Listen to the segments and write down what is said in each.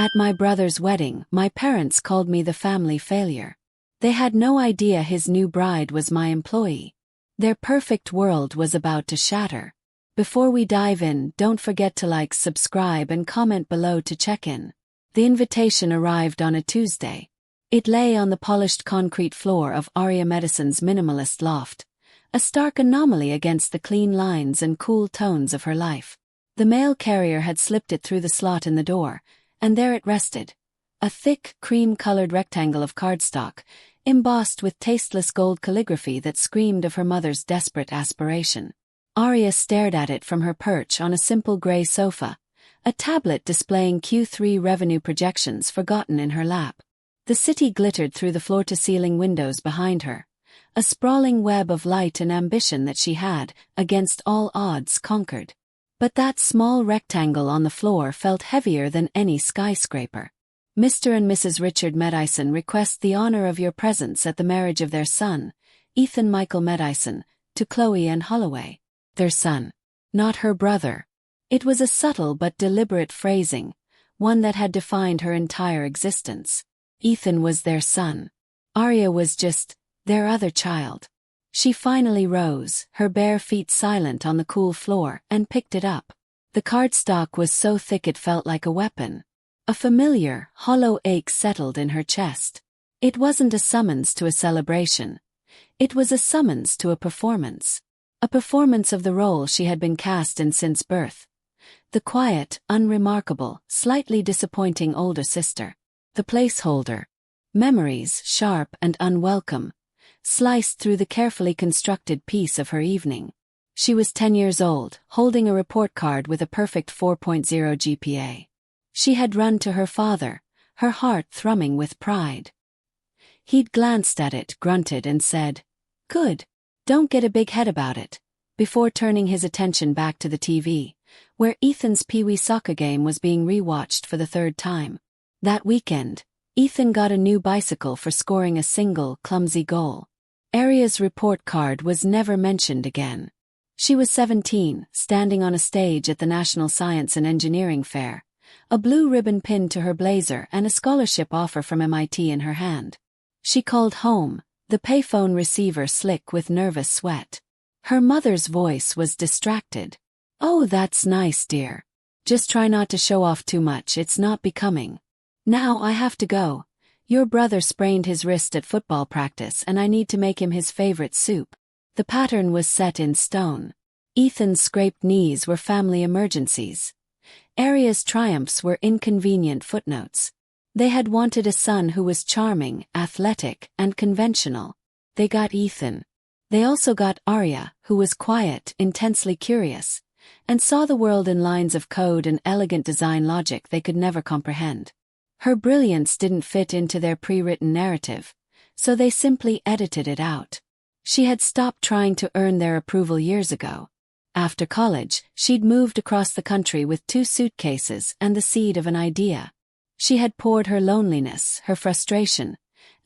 At my brother's wedding, my parents called me the family failure. They had no idea his new bride was my employee. Their perfect world was about to shatter. Before we dive in, don't forget to like, subscribe and comment below to check in. The invitation arrived on a Tuesday. It lay on the polished concrete floor of Aria Medison's minimalist loft, a stark anomaly against the clean lines and cool tones of her life. The mail carrier had slipped it through the slot in the door, and there it rested, a thick, cream-colored rectangle of cardstock, embossed with tasteless gold calligraphy that screamed of her mother's desperate aspiration. Aria stared at it from her perch on a simple gray sofa, a tablet displaying Q3 revenue projections forgotten in her lap. The city glittered through the floor-to-ceiling windows behind her, a sprawling web of light and ambition that she had, against all odds, conquered. But that small rectangle on the floor felt heavier than any skyscraper. Mr. and Mrs. Richard Medison request the honor of your presence at the marriage of their son, Ethan Michael Medison, to Chloe and Holloway. Their son. Not her brother. It was a subtle but deliberate phrasing, one that had defined her entire existence. Ethan was their son. Aria was just their other child. She finally rose, her bare feet silent on the cool floor, and picked it up. The cardstock was so thick it felt like a weapon. A familiar, hollow ache settled in her chest. It wasn't a summons to a celebration. It was a summons to a performance. A performance of the role she had been cast in since birth. The quiet, unremarkable, slightly disappointing older sister. The placeholder. Memories, sharp and unwelcome, sliced through the carefully constructed piece of her evening. She was 10 years old, holding a report card with a perfect 4.0 GPA. She had run to her father, her heart thrumming with pride. He'd glanced at it, grunted and said, "Good. Don't get a big head about it," before turning his attention back to the TV, where Ethan's Pee-wee soccer game was being rewatched for the third time. That weekend, Ethan got a new bicycle for scoring a single, clumsy goal. Aria's report card was never mentioned again. She was 17, standing on a stage at the National Science and Engineering Fair, a blue ribbon pinned to her blazer and a scholarship offer from MIT in her hand. She called home, the payphone receiver slick with nervous sweat. Her mother's voice was distracted. "Oh, that's nice, dear. Just try not to show off too much, it's not becoming. Now I have to go. Your brother sprained his wrist at football practice and I need to make him his favorite soup." The pattern was set in stone. Ethan's scraped knees were family emergencies. Aria's triumphs were inconvenient footnotes. They had wanted a son who was charming, athletic, and conventional. They got Ethan. They also got Aria, who was quiet, intensely curious, and saw the world in lines of code and elegant design logic they could never comprehend. Her brilliance didn't fit into their pre-written narrative, so they simply edited it out. She had stopped trying to earn their approval years ago. After college, she'd moved across the country with 2 suitcases and the seed of an idea. She had poured her loneliness, her frustration,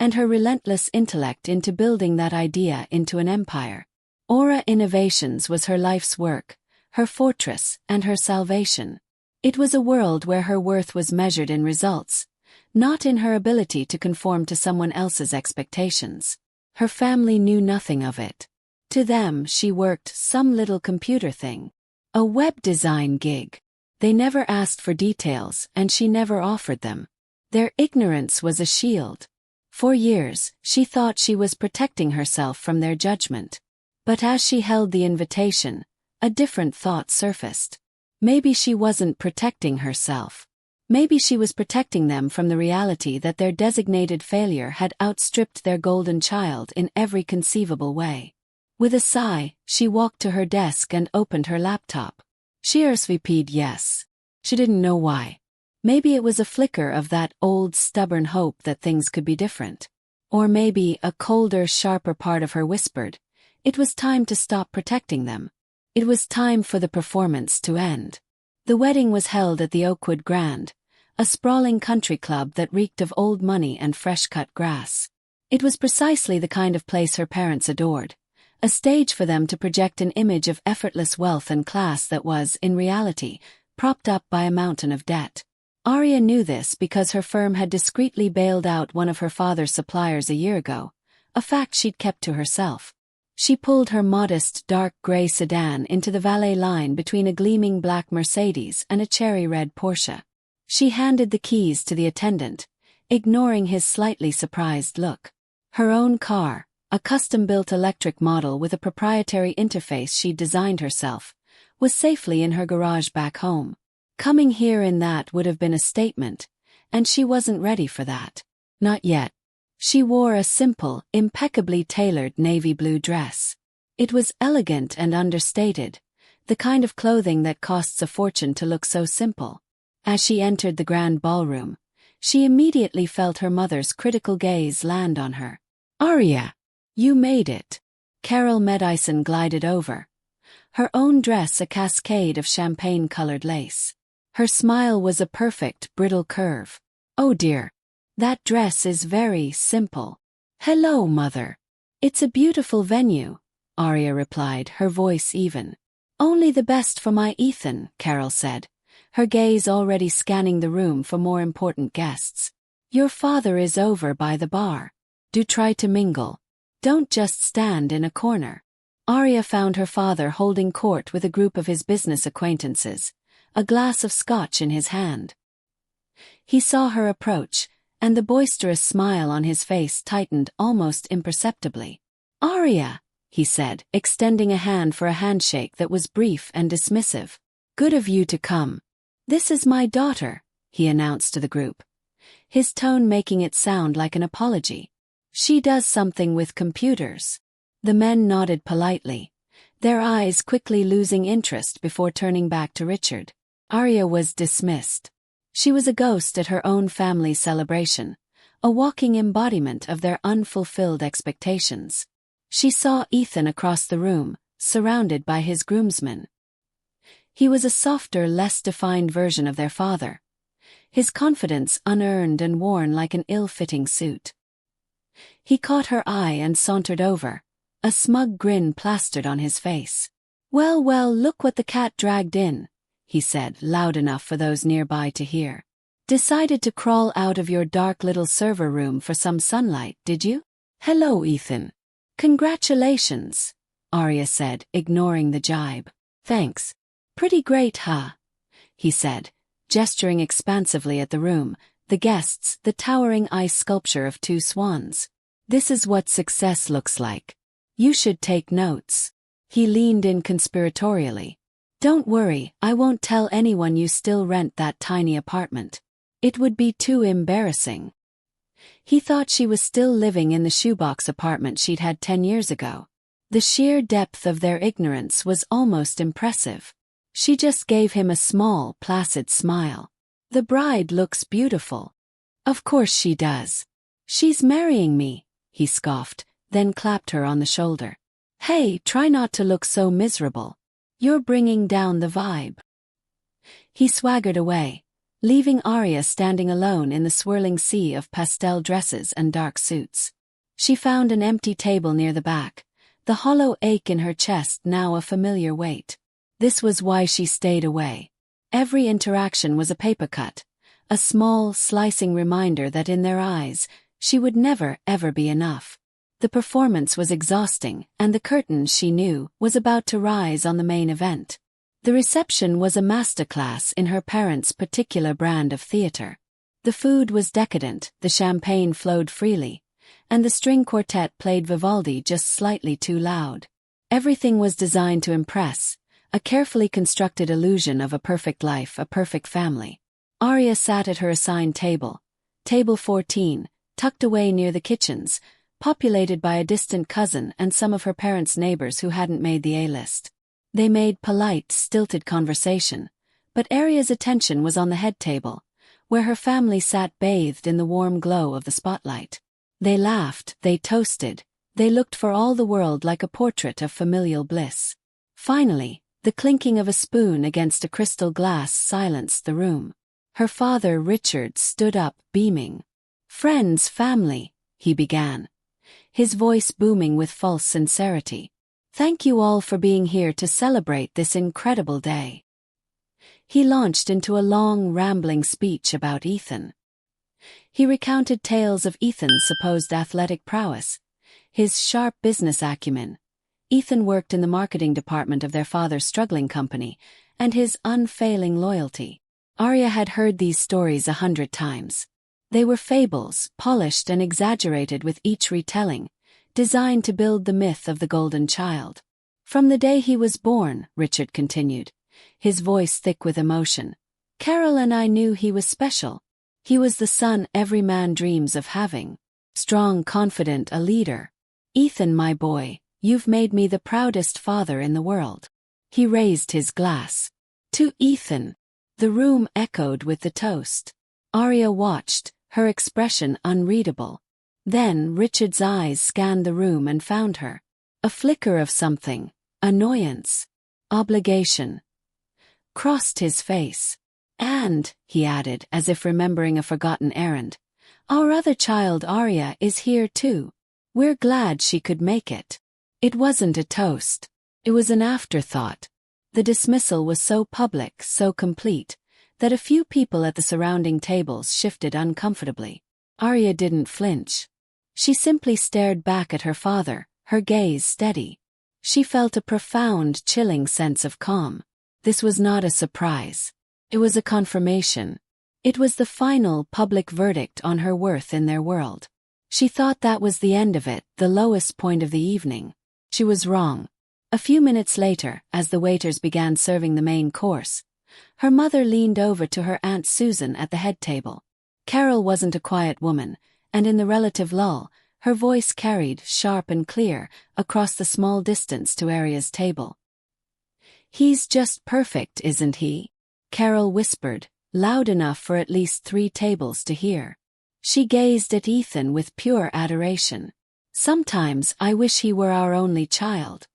and her relentless intellect into building that idea into an empire. Aura Innovations was her life's work, her fortress, and her salvation. It was a world where her worth was measured in results, not in her ability to conform to someone else's expectations. Her family knew nothing of it. To them, she worked some little computer thing. A web design gig. They never asked for details, and she never offered them. Their ignorance was a shield. For years, she thought she was protecting herself from their judgment. But as she held the invitation, a different thought surfaced. Maybe she wasn't protecting herself. Maybe she was protecting them from the reality that their designated failure had outstripped their golden child in every conceivable way. With a sigh, she walked to her desk and opened her laptop. She RSVP'd yes. She didn't know why. Maybe it was a flicker of that old stubborn hope that things could be different. Or maybe a colder, sharper part of her whispered, it was time to stop protecting them. It was time for the performance to end. The wedding was held at the Oakwood Grand, a sprawling country club that reeked of old money and fresh-cut grass. It was precisely the kind of place her parents adored, a stage for them to project an image of effortless wealth and class that was, in reality, propped up by a mountain of debt. Aria knew this because her firm had discreetly bailed out one of her father's suppliers a year ago, a fact she'd kept to herself. She pulled her modest dark gray sedan into the valet line between a gleaming black Mercedes and a cherry-red Porsche. She handed the keys to the attendant, ignoring his slightly surprised look. Her own car, a custom-built electric model with a proprietary interface she'd designed herself, was safely in her garage back home. Coming here in that would have been a statement, and she wasn't ready for that. Not yet. She wore a simple, impeccably tailored navy blue dress. It was elegant and understated, the kind of clothing that costs a fortune to look so simple. As she entered the grand ballroom, she immediately felt her mother's critical gaze land on her. "Aria, you made it." Aria Medison glided over, her own dress a cascade of champagne-colored lace. Her smile was a perfect, brittle curve. "Oh dear. That dress is very simple." "Hello, Mother. It's a beautiful venue," Aria replied, her voice even. "Only the best for my Ethan," Carol said, her gaze already scanning the room for more important guests. "Your father is over by the bar. Do try to mingle. Don't just stand in a corner." Aria found her father holding court with a group of his business acquaintances, a glass of scotch in his hand. He saw her approach, and the boisterous smile on his face tightened almost imperceptibly. "Aria," he said, extending a hand for a handshake that was brief and dismissive. "Good of you to come. This is my daughter," he announced to the group, his tone making it sound like an apology. "She does something with computers." The men nodded politely, their eyes quickly losing interest before turning back to Richard. Aria was dismissed. She was a ghost at her own family's celebration, a walking embodiment of their unfulfilled expectations. She saw Ethan across the room, surrounded by his groomsmen. He was a softer, less defined version of their father, his confidence unearned and worn like an ill-fitting suit. He caught her eye and sauntered over, a smug grin plastered on his face. "Well, well, look what the cat dragged in," he said, loud enough for those nearby to hear. "Decided to crawl out of your dark little server room for some sunlight, did you?" "Hello, Ethan. Congratulations," Aria said, ignoring the jibe. "Thanks. Pretty great, huh?" he said, gesturing expansively at the room, the guests, the towering ice sculpture of two swans. "This is what success looks like. You should take notes." He leaned in conspiratorially. "Don't worry, I won't tell anyone you still rent that tiny apartment. It would be too embarrassing." He thought she was still living in the shoebox apartment she'd had 10 years ago. The sheer depth of their ignorance was almost impressive. She just gave him a small, placid smile. "The bride looks beautiful." "Of course she does. She's marrying me," he scoffed, then clapped her on the shoulder. "Hey, try not to look so miserable. You're bringing down the vibe." He swaggered away, leaving Aria standing alone in the swirling sea of pastel dresses and dark suits. She found an empty table near the back, the hollow ache in her chest now a familiar weight. This was why she stayed away. Every interaction was a paper cut, a small, slicing reminder that in their eyes, she would never, ever be enough. The performance was exhausting, and the curtain, she knew, was about to rise on the main event. The reception was a masterclass in her parents' particular brand of theater. The food was decadent, the champagne flowed freely, and the string quartet played Vivaldi just slightly too loud. Everything was designed to impress, a carefully constructed illusion of a perfect life, a perfect family. Aria sat at her assigned table, table 14, tucked away near the kitchens, populated by a distant cousin and some of her parents' neighbors who hadn't made the A-list. They made polite, stilted conversation, but Aria's attention was on the head table, where her family sat bathed in the warm glow of the spotlight. They laughed, they toasted, they looked for all the world like a portrait of familial bliss. Finally, the clinking of a spoon against a crystal glass silenced the room. Her father, Richard, stood up, beaming. "Friends, family," he began, his voice booming with false sincerity. "Thank you all for being here to celebrate this incredible day." He launched into a long, rambling speech about Ethan. He recounted tales of Ethan's supposed athletic prowess, his sharp business acumen. Ethan worked in the marketing department of their father's struggling company, and his unfailing loyalty. Aria had heard these stories 100 times. They were fables, polished and exaggerated with each retelling, designed to build the myth of the golden child. From the day he was born, Richard continued, his voice thick with emotion, Carol and I knew he was special. He was the son every man dreams of having. Strong, confident, a leader. Ethan, my boy, you've made me the proudest father in the world. He raised his glass. To Ethan. The room echoed with the toast. Aria watched, her expression unreadable. Then Richard's eyes scanned the room and found her. A flicker of something, annoyance, obligation, crossed his face. And, he added, as if remembering a forgotten errand, our other child Aria is here too. We're glad she could make it. It wasn't a toast. It was an afterthought. The dismissal was so public, so complete, that a few people at the surrounding tables shifted uncomfortably. Aria didn't flinch. She simply stared back at her father, her gaze steady. She felt a profound, chilling sense of calm. This was not a surprise. It was a confirmation. It was the final public verdict on her worth in their world. She thought that was the end of it, the lowest point of the evening. She was wrong. A few minutes later, as the waiters began serving the main course, her mother leaned over to her Aunt Susan at the head table. Carol wasn't a quiet woman, and in the relative lull, her voice carried, sharp and clear, across the small distance to Aria's table. He's just perfect, isn't he? Carol whispered, loud enough for at least 3 tables to hear. She gazed at Ethan with pure adoration. Sometimes I wish he were our only child.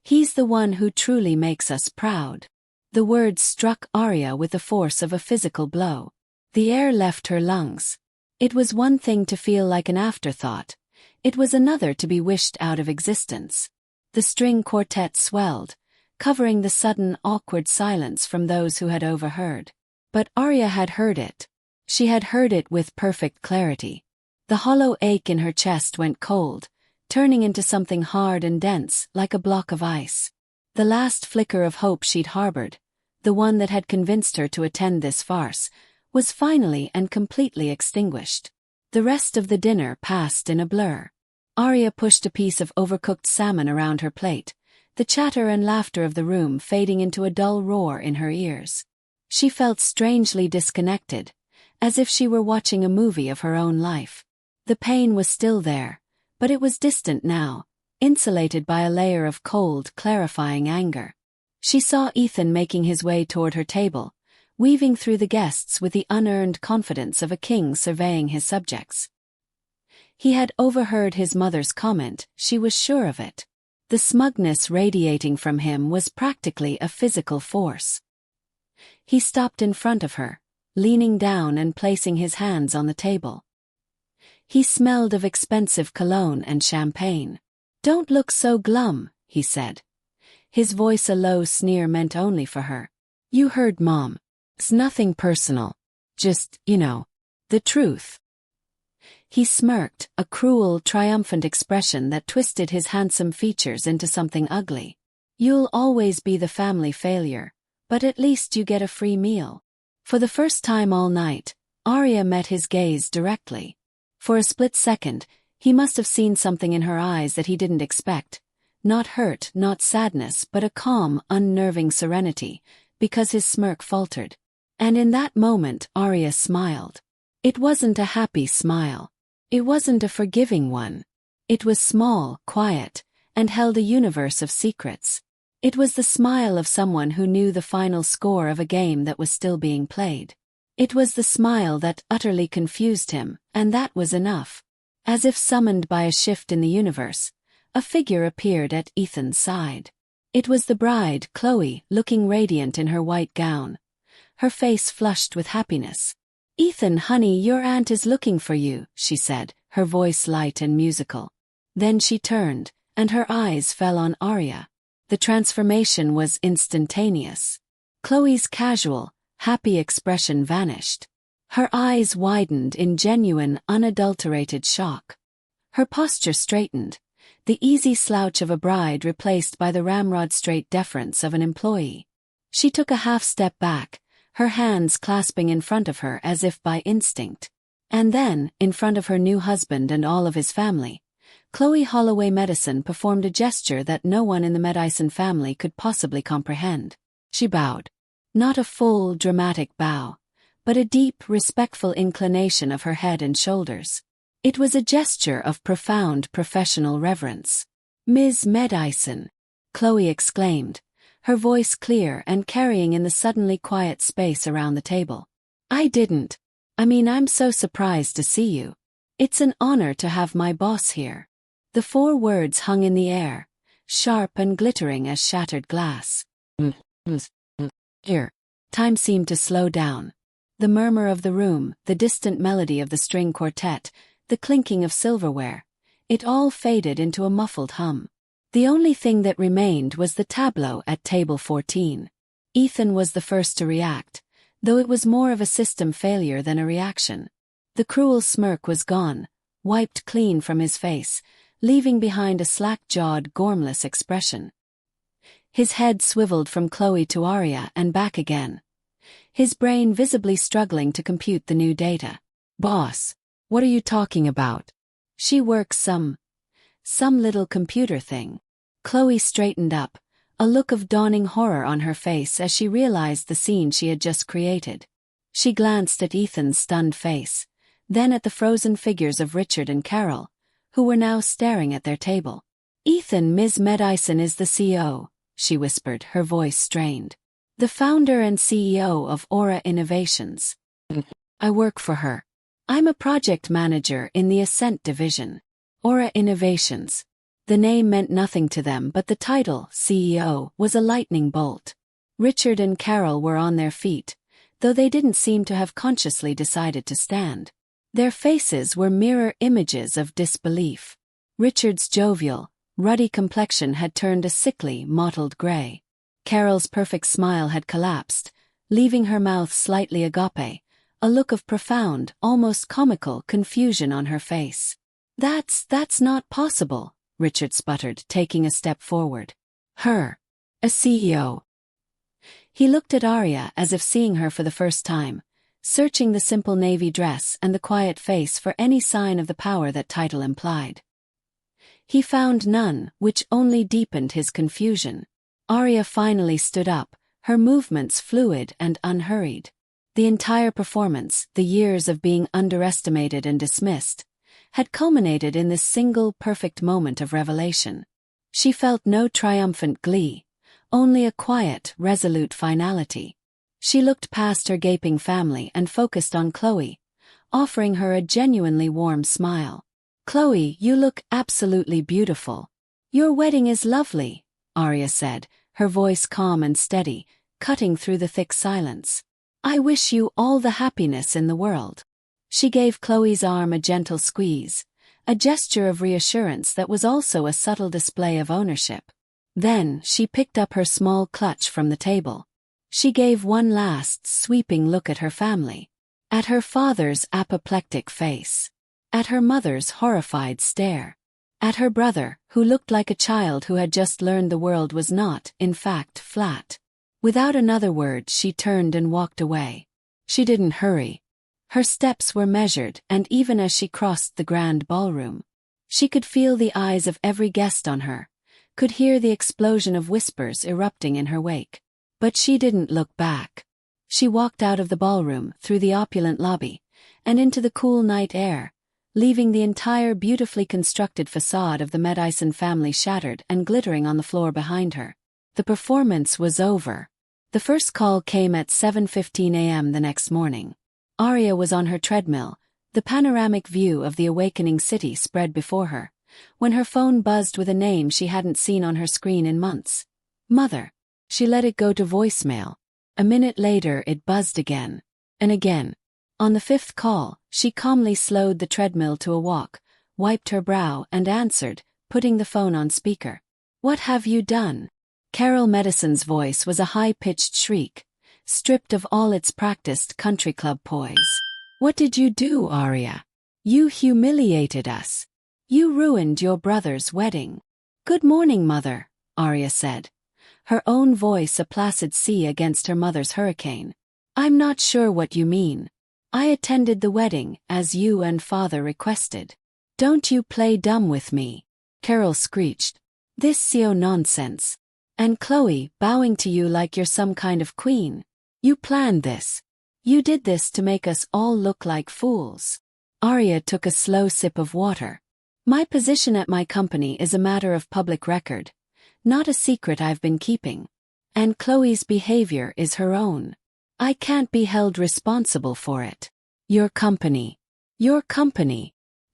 He's the one who truly makes us proud. The words struck Aria with the force of a physical blow. The air left her lungs. It was one thing to feel like an afterthought. It was another to be wished out of existence. The string quartet swelled, covering the sudden, awkward silence from those who had overheard. But Aria had heard it. She had heard it with perfect clarity. The hollow ache in her chest went cold, turning into something hard and dense, like a block of ice. The last flicker of hope she'd harbored, the one that had convinced her to attend this farce, was finally and completely extinguished. The rest of the dinner passed in a blur. Aria pushed a piece of overcooked salmon around her plate, the chatter and laughter of the room fading into a dull roar in her ears. She felt strangely disconnected, as if she were watching a movie of her own life. The pain was still there, but it was distant now, insulated by a layer of cold, clarifying anger. She saw Ethan making his way toward her table, weaving through the guests with the unearned confidence of a king surveying his subjects. He had overheard his mother's comment, she was sure of it. The smugness radiating from him was practically a physical force. He stopped in front of her, leaning down and placing his hands on the table. He smelled of expensive cologne and champagne. Don't look so glum, he said. His voice a low sneer meant only for her. You heard Mom. It's nothing personal. Just, the truth. He smirked, a cruel, triumphant expression that twisted his handsome features into something ugly. You'll always be the family failure, but at least you get a free meal. For the first time all night, Aria met his gaze directly. For a split second, he must have seen something in her eyes that he didn't expect. Not hurt, not sadness, but a calm, unnerving serenity, because his smirk faltered. And in that moment, Aria smiled. It wasn't a happy smile. It wasn't a forgiving one. It was small, quiet, and held a universe of secrets. It was the smile of someone who knew the final score of a game that was still being played. It was the smile that utterly confused him, and that was enough. As if summoned by a shift in the universe, a figure appeared at Ethan's side. It was the bride, Chloe, looking radiant in her white gown, her face flushed with happiness. Ethan, honey, your aunt is looking for you, she said, her voice light and musical. Then she turned, and her eyes fell on Aria. The transformation was instantaneous. Chloe's casual, happy expression vanished. Her eyes widened in genuine, unadulterated shock. Her posture straightened, the easy slouch of a bride replaced by the ramrod-straight deference of an employee. She took a half-step back, her hands clasping in front of her as if by instinct. And then, in front of her new husband and all of his family, Chloe Holloway Medison performed a gesture that no one in the Medison family could possibly comprehend. She bowed. Not a full, dramatic bow, but a deep, respectful inclination of her head and shoulders. It was a gesture of profound professional reverence. "Ms. Medison," Chloe exclaimed, her voice clear and carrying in the suddenly quiet space around the table. I'm so surprised to see you. It's an honor to have my boss here." The 4 words hung in the air, sharp and glittering as shattered glass. Here. Time seemed to slow down. The murmur of the room, the distant melody of the string quartet, the clinking of silverware, it all faded into a muffled hum. The only thing that remained was the tableau at table 14. Ethan was the first to react, though it was more of a system failure than a reaction. The cruel smirk was gone, wiped clean from his face, leaving behind a slack-jawed, gormless expression. His head swiveled from Chloe to Aria and back again, his brain visibly struggling to compute the new data. "Boss, what are you talking about?" "She works some little computer thing." Chloe straightened up, a look of dawning horror on her face as she realized the scene she had just created. She glanced at Ethan's stunned face, then at the frozen figures of Richard and Carol, who were now staring at their table. "Ethan, Ms. Medison is the CEO," she whispered, her voice strained. "The founder and CEO of Aura Innovations. I work for her. I'm a project manager in the Ascent division." Aura Innovations. The name meant nothing to them, but the title, CEO, was a lightning bolt. Richard and Carol were on their feet, though they didn't seem to have consciously decided to stand. Their faces were mirror images of disbelief. Richard's jovial, ruddy complexion had turned a sickly, mottled gray. Carol's perfect smile had collapsed, leaving her mouth slightly agape, a look of profound, almost comical confusion on her face. That's not possible," Richard sputtered, taking a step forward. "Her. A CEO." He looked at Aria as if seeing her for the first time, searching the simple navy dress and the quiet face for any sign of the power that title implied. He found none, which only deepened his confusion. Aria finally stood up, her movements fluid and unhurried. The entire performance, the years of being underestimated and dismissed, had culminated in this single perfect moment of revelation. She felt no triumphant glee, only a quiet, resolute finality. She looked past her gaping family and focused on Chloe, offering her a genuinely warm smile. "Chloe, you look absolutely beautiful. Your wedding is lovely," Aria said, her voice calm and steady, cutting through the thick silence. "I wish you all the happiness in the world." She gave Chloe's arm a gentle squeeze, a gesture of reassurance that was also a subtle display of ownership. Then she picked up her small clutch from the table. She gave one last, sweeping look at her family, at her father's apoplectic face, at her mother's horrified stare, at her brother, who looked like a child who had just learned the world was not, in fact, flat. Without another word, she turned and walked away. She didn't hurry. Her steps were measured, and even as she crossed the grand ballroom, she could feel the eyes of every guest on her, could hear the explosion of whispers erupting in her wake. But she didn't look back. She walked out of the ballroom, through the opulent lobby, and into the cool night air, leaving the entire beautifully constructed facade of the Medison family shattered and glittering on the floor behind her. The performance was over. The first call came at 7:15 a.m. the next morning. Aria was on her treadmill, the panoramic view of the awakening city spread before her, when her phone buzzed with a name she hadn't seen on her screen in months. Mother. She let it go to voicemail. A minute later it buzzed again. And again. On the fifth call, she calmly slowed the treadmill to a walk, wiped her brow and answered, putting the phone on speaker. "What have you done?" Carol Medison's voice was a high-pitched shriek, stripped of all its practiced country club poise. "What did you do, Aria? You humiliated us. You ruined your brother's wedding." "Good morning, Mother," Aria said, her own voice a placid sea against her mother's hurricane. "I'm not sure what you mean. I attended the wedding, as you and Father requested." "Don't you play dumb with me," Carol screeched. "This CEO nonsense. And Chloe, bowing to you like you're some kind of queen. You planned this. You did this to make us all look like fools." Aria took a slow sip of water. "My position at my company is a matter of public record, not a secret I've been keeping. And Chloe's behavior is her own. I can't be held responsible for it." Your company.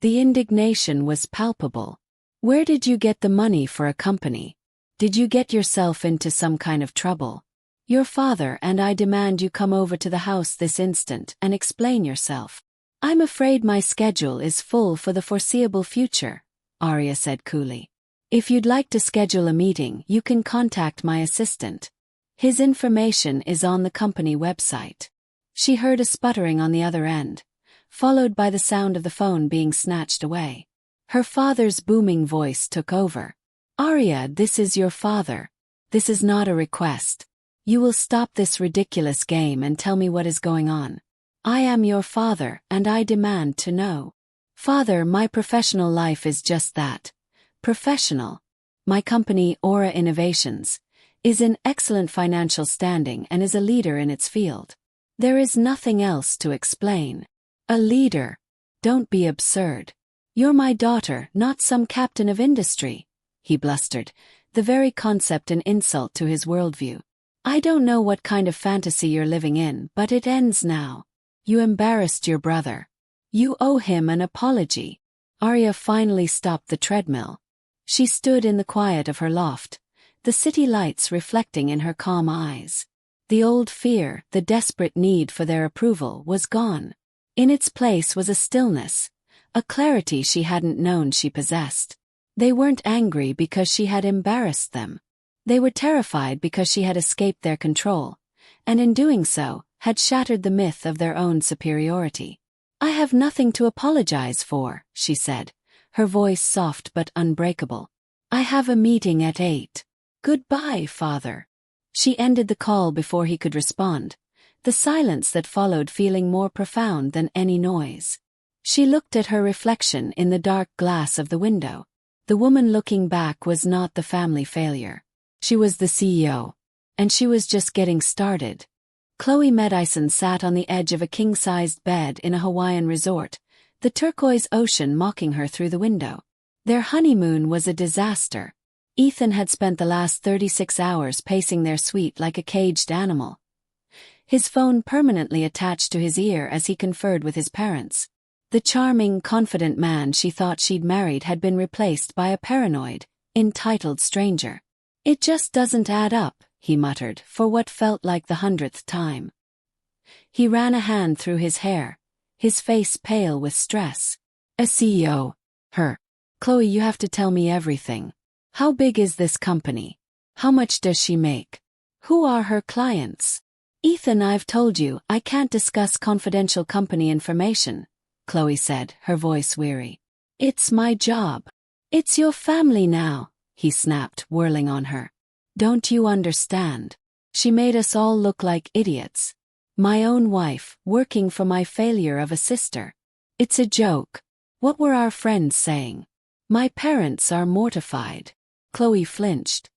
The indignation was palpable. "Where did you get the money for a company? Did you get yourself into some kind of trouble? Your father and I demand you come over to the house this instant and explain yourself." "I'm afraid my schedule is full for the foreseeable future," Aria said coolly. "If you'd like to schedule a meeting, you can contact my assistant. His information is on the company website." She heard a sputtering on the other end, followed by the sound of the phone being snatched away. Her father's booming voice took over. "Aria, this is your father. This is not a request. You will stop this ridiculous game and tell me what is going on. I am your father and I demand to know." "Father, my professional life is just that. Professional. My company, Aura Innovations, is in excellent financial standing and is a leader in its field. There is nothing else to explain." "A leader? Don't be absurd. You're my daughter, not some captain of industry," he blustered, the very concept an insult to his worldview. "I don't know what kind of fantasy you're living in, but it ends now. You embarrassed your brother. You owe him an apology." Aria finally stopped the treadmill. She stood in the quiet of her loft, the city lights reflecting in her calm eyes. The old fear, the desperate need for their approval, was gone. In its place was a stillness, a clarity she hadn't known she possessed. They weren't angry because she had embarrassed them. They were terrified because she had escaped their control, and in doing so, had shattered the myth of their own superiority. "I have nothing to apologize for," she said, her voice soft but unbreakable. "I have a meeting at 8. Goodbye, Father." She ended the call before he could respond, the silence that followed feeling more profound than any noise. She looked at her reflection in the dark glass of the window. The woman looking back was not the family failure. She was the CEO. And she was just getting started. Chloe Medison sat on the edge of a king-sized bed in a Hawaiian resort, the turquoise ocean mocking her through the window. Their honeymoon was a disaster. Ethan had spent the last 36 hours pacing their suite like a caged animal, his phone permanently attached to his ear as he conferred with his parents. The charming, confident man she thought she'd married had been replaced by a paranoid, entitled stranger. "It just doesn't add up," he muttered, for what felt like the 100th time. He ran a hand through his hair, his face pale with stress. "A CEO. Her. Chloe, you have to tell me everything. How big is this company? How much does she make? Who are her clients?" "Ethan, I've told you, I can't discuss confidential company information," Chloe said, her voice weary. "It's my job." "It's your family now," he snapped, whirling on her. "Don't you understand? She made us all look like idiots. My own wife, working for my failure of a sister. It's a joke. What were our friends saying? My parents are mortified." Chloe flinched.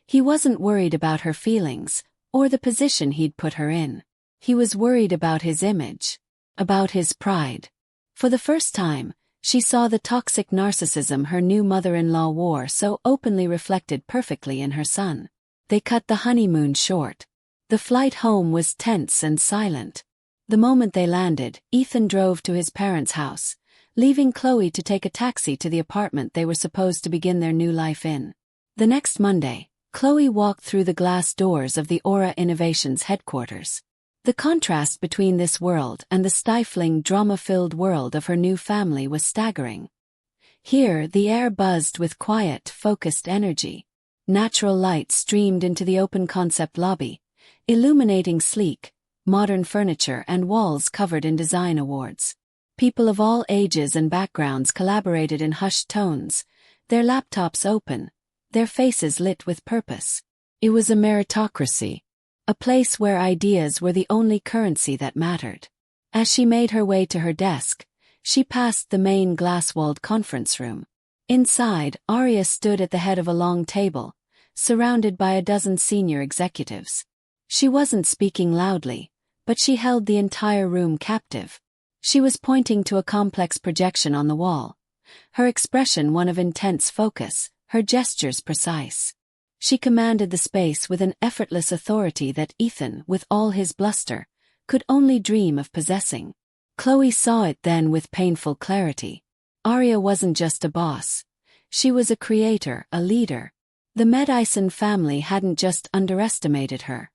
He wasn't worried about her feelings, or the position he'd put her in. He was worried about his image. About his pride. For the first time, she saw the toxic narcissism her new mother-in-law wore so openly reflected perfectly in her son. They cut the honeymoon short. The flight home was tense and silent. The moment they landed, Ethan drove to his parents' house, leaving Chloe to take a taxi to the apartment they were supposed to begin their new life in. The next Monday, Chloe walked through the glass doors of the Aura Innovations headquarters. The contrast between this world and the stifling, drama-filled world of her new family was staggering. Here, the air buzzed with quiet, focused energy. Natural light streamed into the open-concept lobby, illuminating sleek, modern furniture and walls covered in design awards. People of all ages and backgrounds collaborated in hushed tones, their laptops open, their faces lit with purpose. It was a meritocracy, a place where ideas were the only currency that mattered. As she made her way to her desk, she passed the main glass-walled conference room. Inside, Aria stood at the head of a long table, surrounded by a dozen senior executives. She wasn't speaking loudly, but she held the entire room captive. She was pointing to a complex projection on the wall, her expression one of intense focus, her gestures precise. She commanded the space with an effortless authority that Ethan, with all his bluster, could only dream of possessing. Chloe saw it then with painful clarity. Aria wasn't just a boss. She was a creator, a leader. The Medison family hadn't just underestimated her.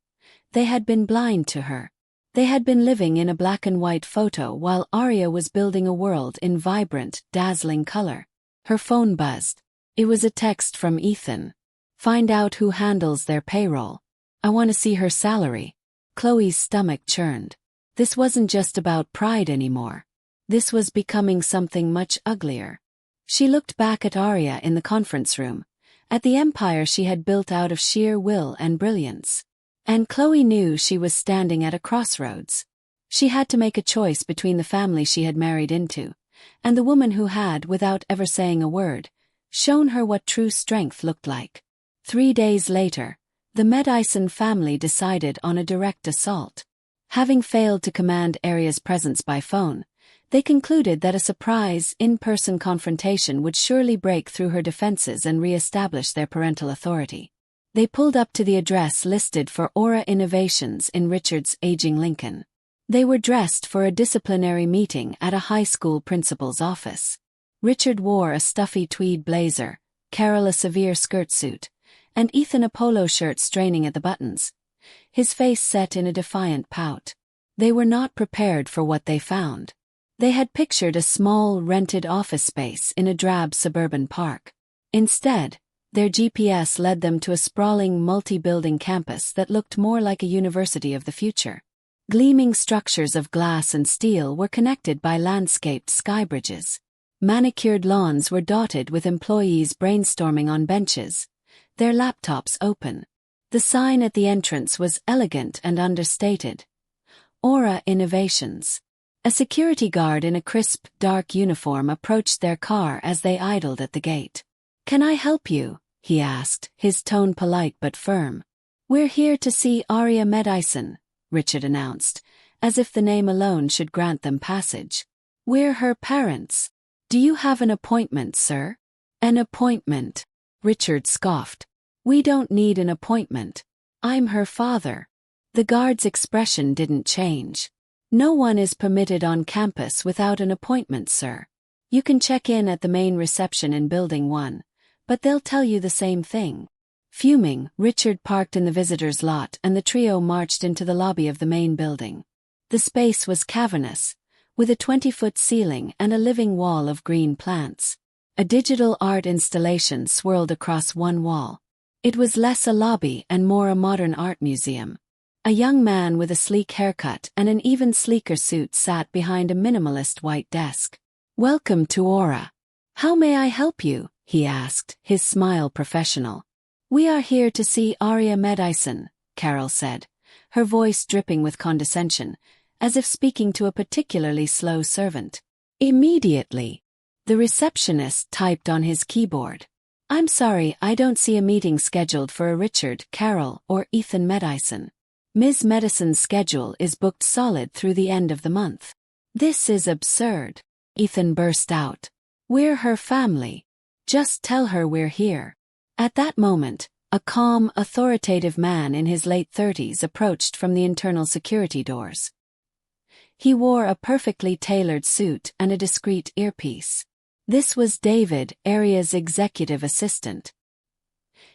They had been blind to her. They had been living in a black and white photo while Aria was building a world in vibrant, dazzling color. Her phone buzzed. It was a text from Ethan. "Find out who handles their payroll. I want to see her salary." Chloe's stomach churned. This wasn't just about pride anymore. This was becoming something much uglier. She looked back at Aria in the conference room, at the empire she had built out of sheer will and brilliance. And Chloe knew she was standing at a crossroads. She had to make a choice between the family she had married into, and the woman who had, without ever saying a word, shown her what true strength looked like. 3 days later, the Medison family decided on a direct assault. Having failed to command Aria's presence by phone, they concluded that a surprise, in-person confrontation would surely break through her defenses and re-establish their parental authority. They pulled up to the address listed for Aura Innovations in Richard's aging Lincoln. They were dressed for a disciplinary meeting at a high school principal's office. Richard wore a stuffy tweed blazer, Carol a severe skirt suit, and Ethan a polo shirt straining at the buttons, his face set in a defiant pout. They were not prepared for what they found. They had pictured a small, rented office space in a drab suburban park. Instead, their GPS led them to a sprawling multi-building campus that looked more like a university of the future. Gleaming structures of glass and steel were connected by landscaped skybridges. Manicured lawns were dotted with employees brainstorming on benches, their laptops open. The sign at the entrance was elegant and understated. Aura Innovations. A security guard in a crisp, dark uniform approached their car as they idled at the gate. "Can I help you?" he asked, his tone polite but firm. "We're here to see Aria Medison," Richard announced, as if the name alone should grant them passage. "We're her parents. Do you have an appointment, sir?" "An appointment?" Richard scoffed. "We don't need an appointment. I'm her father." The guard's expression didn't change. "No one is permitted on campus without an appointment, sir. You can check in at the main reception in Building 1, but they'll tell you the same thing." Fuming, Richard parked in the visitors' lot and the trio marched into the lobby of the main building. The space was cavernous, with a 20-foot ceiling and a living wall of green plants. A digital art installation swirled across one wall. It was less a lobby and more a modern art museum. A young man with a sleek haircut and an even sleeker suit sat behind a minimalist white desk. "Welcome to Aura. How may I help you?" he asked, his smile professional. "We are here to see Aria Medison," Carol said, her voice dripping with condescension, as if speaking to a particularly slow servant. "Immediately." The receptionist typed on his keyboard. "I'm sorry, I don't see a meeting scheduled for a Richard, Carol, or Ethan Medison. Ms. Medison's schedule is booked solid through the end of the month." "This is absurd," Ethan burst out. "We're her family. Just tell her we're here." At that moment, a calm, authoritative man in his late 30s approached from the internal security doors. He wore a perfectly tailored suit and a discreet earpiece. This was David, Aria's executive assistant.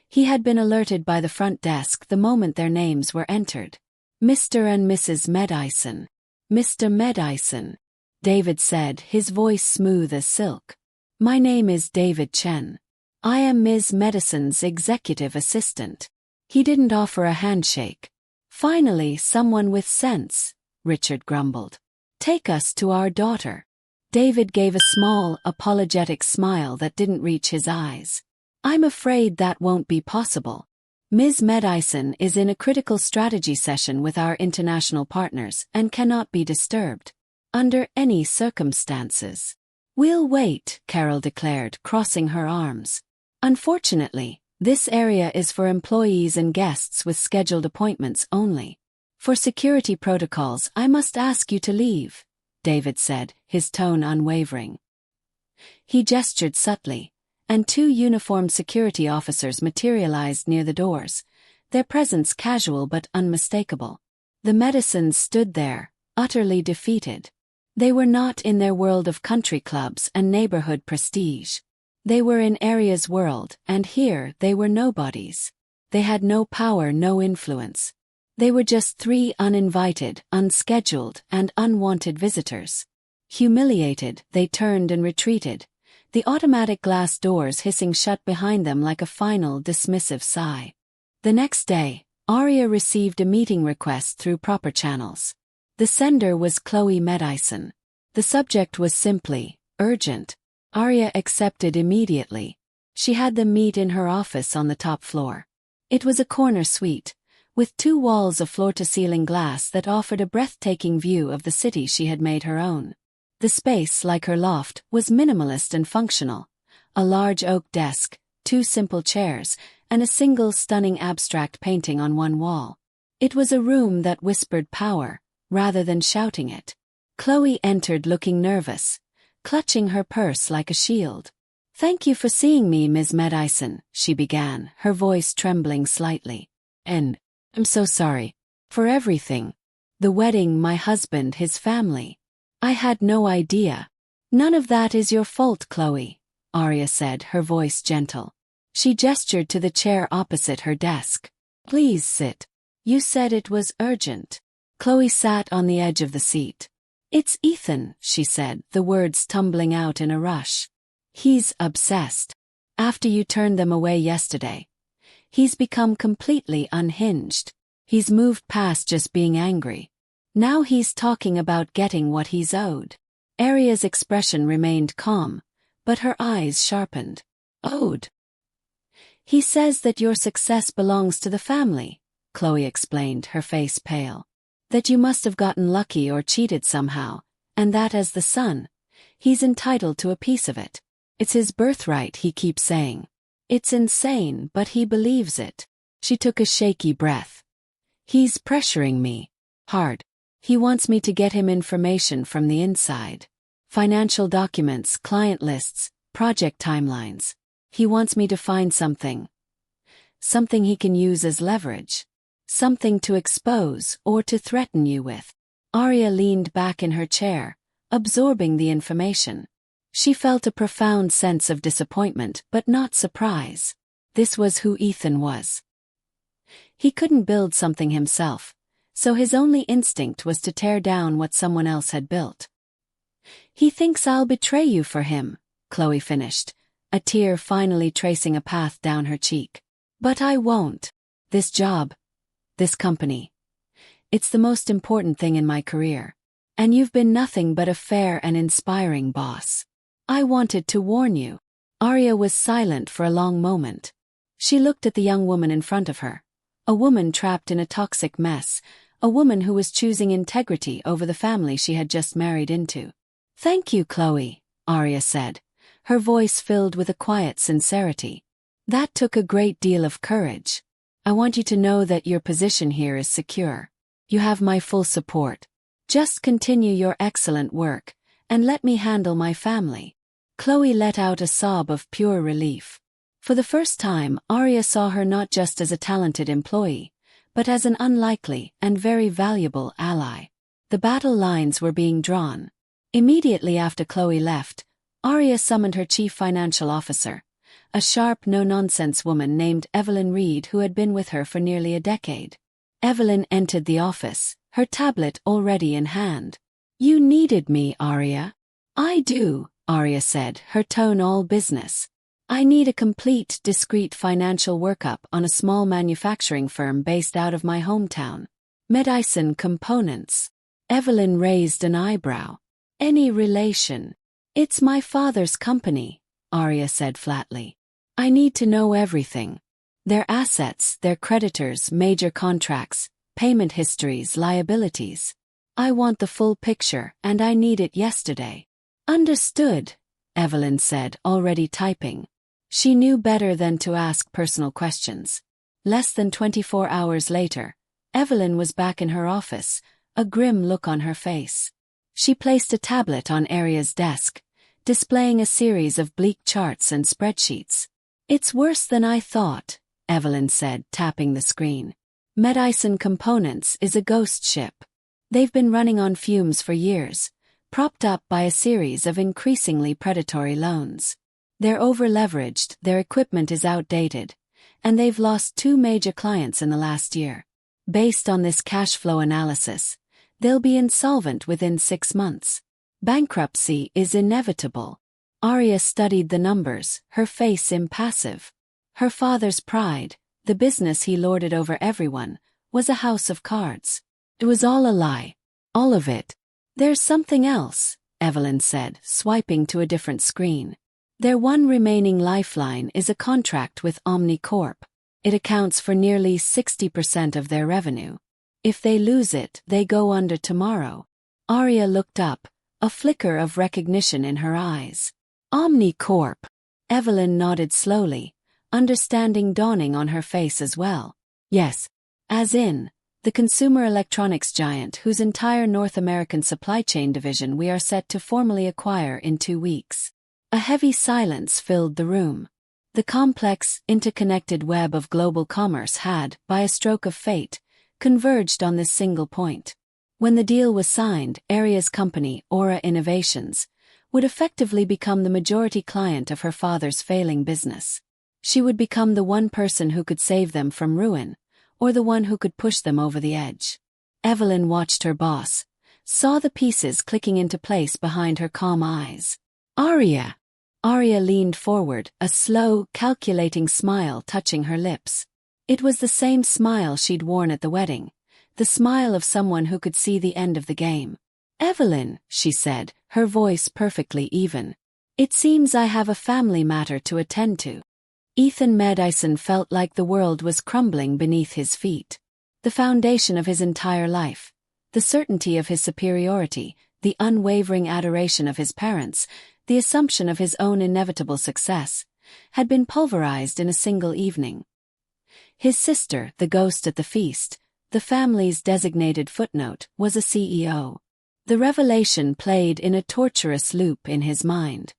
He had been alerted by the front desk the moment their names were entered. "Mr. and Mrs. Medison." "Mr. Medison," David said, his voice smooth as silk. "My name is David Chen. I am Ms. Medison's executive assistant." He didn't offer a handshake. Finally, someone with sense, Richard grumbled. Take us to our daughter. David gave a small, apologetic smile that didn't reach his eyes. I'm afraid that won't be possible. Ms. Medison is in a critical strategy session with our international partners and cannot be disturbed. Under any circumstances. We'll wait, Carol declared, crossing her arms. Unfortunately, this area is for employees and guests with scheduled appointments only. For security protocols, I must ask you to leave, David said, his tone unwavering. He gestured subtly, and 2 uniformed security officers materialized near the doors, their presence casual but unmistakable. The Medisons stood there, utterly defeated. They were not in their world of country clubs and neighborhood prestige. They were in Aria's world, and here they were nobodies. They had no power, no influence. They were just 3 uninvited, unscheduled, and unwanted visitors. Humiliated, they turned and retreated, the automatic glass doors hissing shut behind them like a final, dismissive sigh. The next day, Aria received a meeting request through proper channels. The sender was Chloe Medison. The subject was simply urgent. Aria accepted immediately. She had them meet in her office on the top floor. It was a corner suite, with 2 walls of floor-to-ceiling glass that offered a breathtaking view of the city she had made her own. The space, like her loft, was minimalist and functional. A large oak desk, 2 simple chairs, and a single stunning abstract painting on one wall. It was a room that whispered power, rather than shouting it. Chloe entered looking nervous, clutching her purse like a shield. Thank you for seeing me, Ms. Medison, she began, her voice trembling slightly. And I'm so sorry. For everything. The wedding, my husband, his family. I had no idea. None of that is your fault, Chloe, Aria said, her voice gentle. She gestured to the chair opposite her desk. Please sit. You said it was urgent. Chloe sat on the edge of the seat. It's Ethan, she said, the words tumbling out in a rush. He's obsessed. After you turned them away yesterday. He's become completely unhinged. He's moved past just being angry. Now he's talking about getting what he's owed. Aria's expression remained calm, but her eyes sharpened. Owed? He says that your success belongs to the family, Chloe explained, her face pale. That you must have gotten lucky or cheated somehow, and that as the son, he's entitled to a piece of it. It's his birthright, he keeps saying. It's insane, but he believes it. She took a shaky breath. He's pressuring me. Hard. He wants me to get him information from the inside. Financial documents, client lists, project timelines. He wants me to find something. Something he can use as leverage. Something to expose or to threaten you with. Aria leaned back in her chair, absorbing the information. She felt a profound sense of disappointment but not surprise. This was who Ethan was. He couldn't build something himself, so his only instinct was to tear down what someone else had built. He thinks I'll betray you for him, Chloe finished, a tear finally tracing a path down her cheek. But I won't. This job, this company. It's the most important thing in my career. And you've been nothing but a fair and inspiring boss. I wanted to warn you. Aria was silent for a long moment. She looked at the young woman in front of her. A woman trapped in a toxic mess. A woman who was choosing integrity over the family she had just married into. Thank you, Chloe, Aria said, her voice filled with a quiet sincerity. That took a great deal of courage. I want you to know that your position here is secure. You have my full support. Just continue your excellent work, and let me handle my family. Chloe let out a sob of pure relief. For the first time, Aria saw her not just as a talented employee, but as an unlikely and very valuable ally. The battle lines were being drawn. Immediately after Chloe left, Aria summoned her chief financial officer, a sharp, no-nonsense woman named Evelyn Reed who had been with her for nearly a decade. Evelyn entered the office, her tablet already in hand. You needed me, Aria. I do, Aria said, her tone all business. I need a complete, discreet financial workup on a small manufacturing firm based out of my hometown. Medison components. Evelyn raised an eyebrow. Any relation? It's my father's company, Aria said flatly. I need to know everything. Their assets, their creditors, major contracts, payment histories, liabilities. I want the full picture, and I need it yesterday. Understood, Evelyn said, already typing. She knew better than to ask personal questions. Less than 24 hours later, Evelyn was back in her office, a grim look on her face. She placed a tablet on Aria's desk, displaying a series of bleak charts and spreadsheets. It's worse than I thought, Evelyn said, tapping the screen. Medison Components is a ghost ship. They've been running on fumes for years, propped up by a series of increasingly predatory loans. They're over-leveraged, their equipment is outdated, and they've lost 2 major clients in the last year. Based on this cash flow analysis, they'll be insolvent within 6 months. Bankruptcy is inevitable. Aria studied the numbers, her face impassive. Her father's pride, the business he lorded over everyone, was a house of cards. It was all a lie. All of it. There's something else, Evelyn said, swiping to a different screen. Their one remaining lifeline is a contract with Omnicorp. It accounts for nearly 60% of their revenue. If they lose it, they go under tomorrow. Aria looked up, a flicker of recognition in her eyes. Omnicorp. Evelyn nodded slowly, understanding dawning on her face as well. Yes. As in, the consumer electronics giant whose entire North American supply chain division we are set to formally acquire in 2 weeks. A heavy silence filled the room. The complex, interconnected web of global commerce had, by a stroke of fate, converged on this single point. When the deal was signed, Aria's company, Aura Innovations, would effectively become the majority client of her father's failing business. She would become the one person who could save them from ruin, or the one who could push them over the edge. Evelyn watched her boss, saw the pieces clicking into place behind her calm eyes. Aria! Aria leaned forward, a slow, calculating smile touching her lips. It was the same smile she'd worn at the wedding, the smile of someone who could see the end of the game. Evelyn, she said, her voice perfectly even. It seems I have a family matter to attend to. Ethan Medison felt like the world was crumbling beneath his feet. The foundation of his entire life, the certainty of his superiority, the unwavering adoration of his parents, the assumption of his own inevitable success, had been pulverized in a single evening. His sister, the ghost at the feast, the family's designated footnote, was a CEO. The revelation played in a torturous loop in his mind.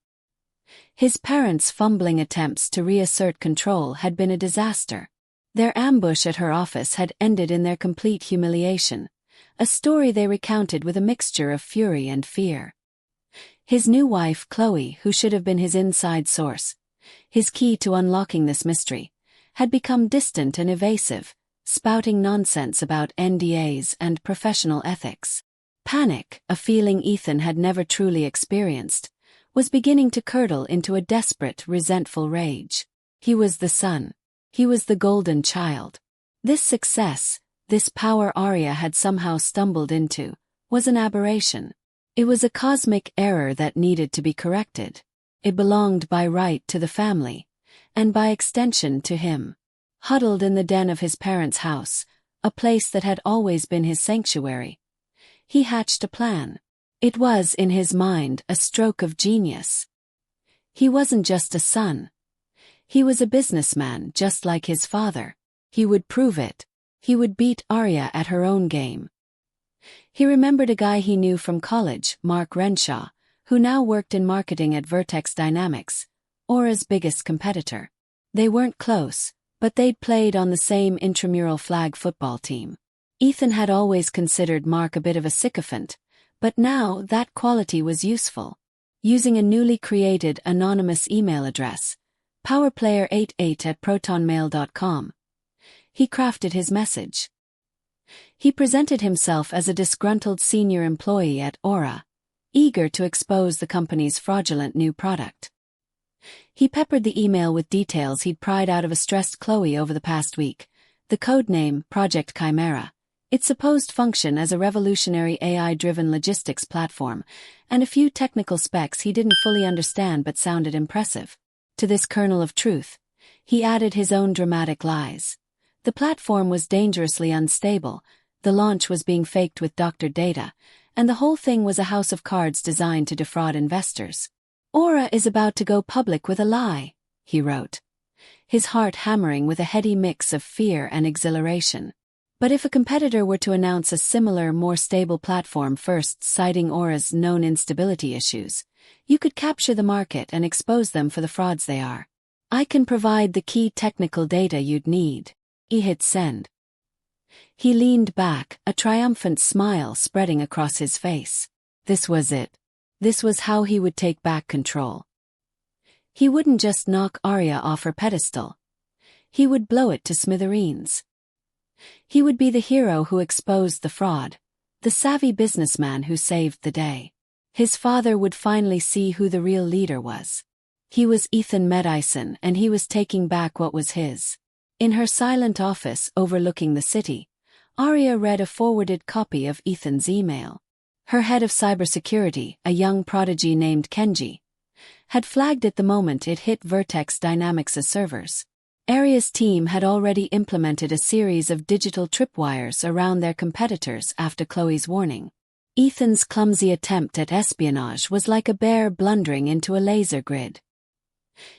His parents' fumbling attempts to reassert control had been a disaster. Their ambush at her office had ended in their complete humiliation, a story they recounted with a mixture of fury and fear. His new wife, Chloe, who should have been his inside source, his key to unlocking this mystery, had become distant and evasive, spouting nonsense about NDAs and professional ethics. Panic, a feeling Ethan had never truly experienced, was beginning to curdle into a desperate, resentful rage. He was the son. He was the golden child. This success, this power Aria had somehow stumbled into, was an aberration. It was a cosmic error that needed to be corrected. It belonged by right to the family, and by extension to him. Huddled in the den of his parents' house, a place that had always been his sanctuary, he hatched a plan. It was, in his mind, a stroke of genius. He wasn't just a son. He was a businessman just like his father. He would prove it. He would beat Aria at her own game. He remembered a guy he knew from college, Mark Renshaw, who now worked in marketing at Vertex Dynamics, Aura's biggest competitor. They weren't close, but they'd played on the same intramural flag football team. Ethan had always considered Mark a bit of a sycophant, but now that quality was useful. Using a newly created anonymous email address, powerplayer88@protonmail.com, he crafted his message. He presented himself as a disgruntled senior employee at Aura, eager to expose the company's fraudulent new product. He peppered the email with details he'd pried out of a stressed Chloe over the past week, the code name Project Chimera, Its supposed function as a revolutionary AI-driven logistics platform, and a few technical specs he didn't fully understand but sounded impressive. To this kernel of truth, he added his own dramatic lies. The platform was dangerously unstable, the launch was being faked with doctored data, and the whole thing was a house of cards designed to defraud investors. Aura is about to go public with a lie, he wrote, his heart hammering with a heady mix of fear and exhilaration. But if a competitor were to announce a similar, more stable platform first, citing Aura's known instability issues, you could capture the market and expose them for the frauds they are. I can provide the key technical data you'd need. He hit send. He leaned back, a triumphant smile spreading across his face. This was it. This was how he would take back control. He wouldn't just knock Aria off her pedestal. He would blow it to smithereens. He would be the hero who exposed the fraud, the savvy businessman who saved the day. His father would finally see who the real leader was. He was Aria Medison, and he was taking back what was his. In her silent office overlooking the city, Aria read a forwarded copy of Ethan's email. Her head of cybersecurity, a young prodigy named Kenji, had flagged it the moment it hit Vertex Dynamics' servers. Aria's team had already implemented a series of digital tripwires around their competitors after Chloe's warning. Ethan's clumsy attempt at espionage was like a bear blundering into a laser grid.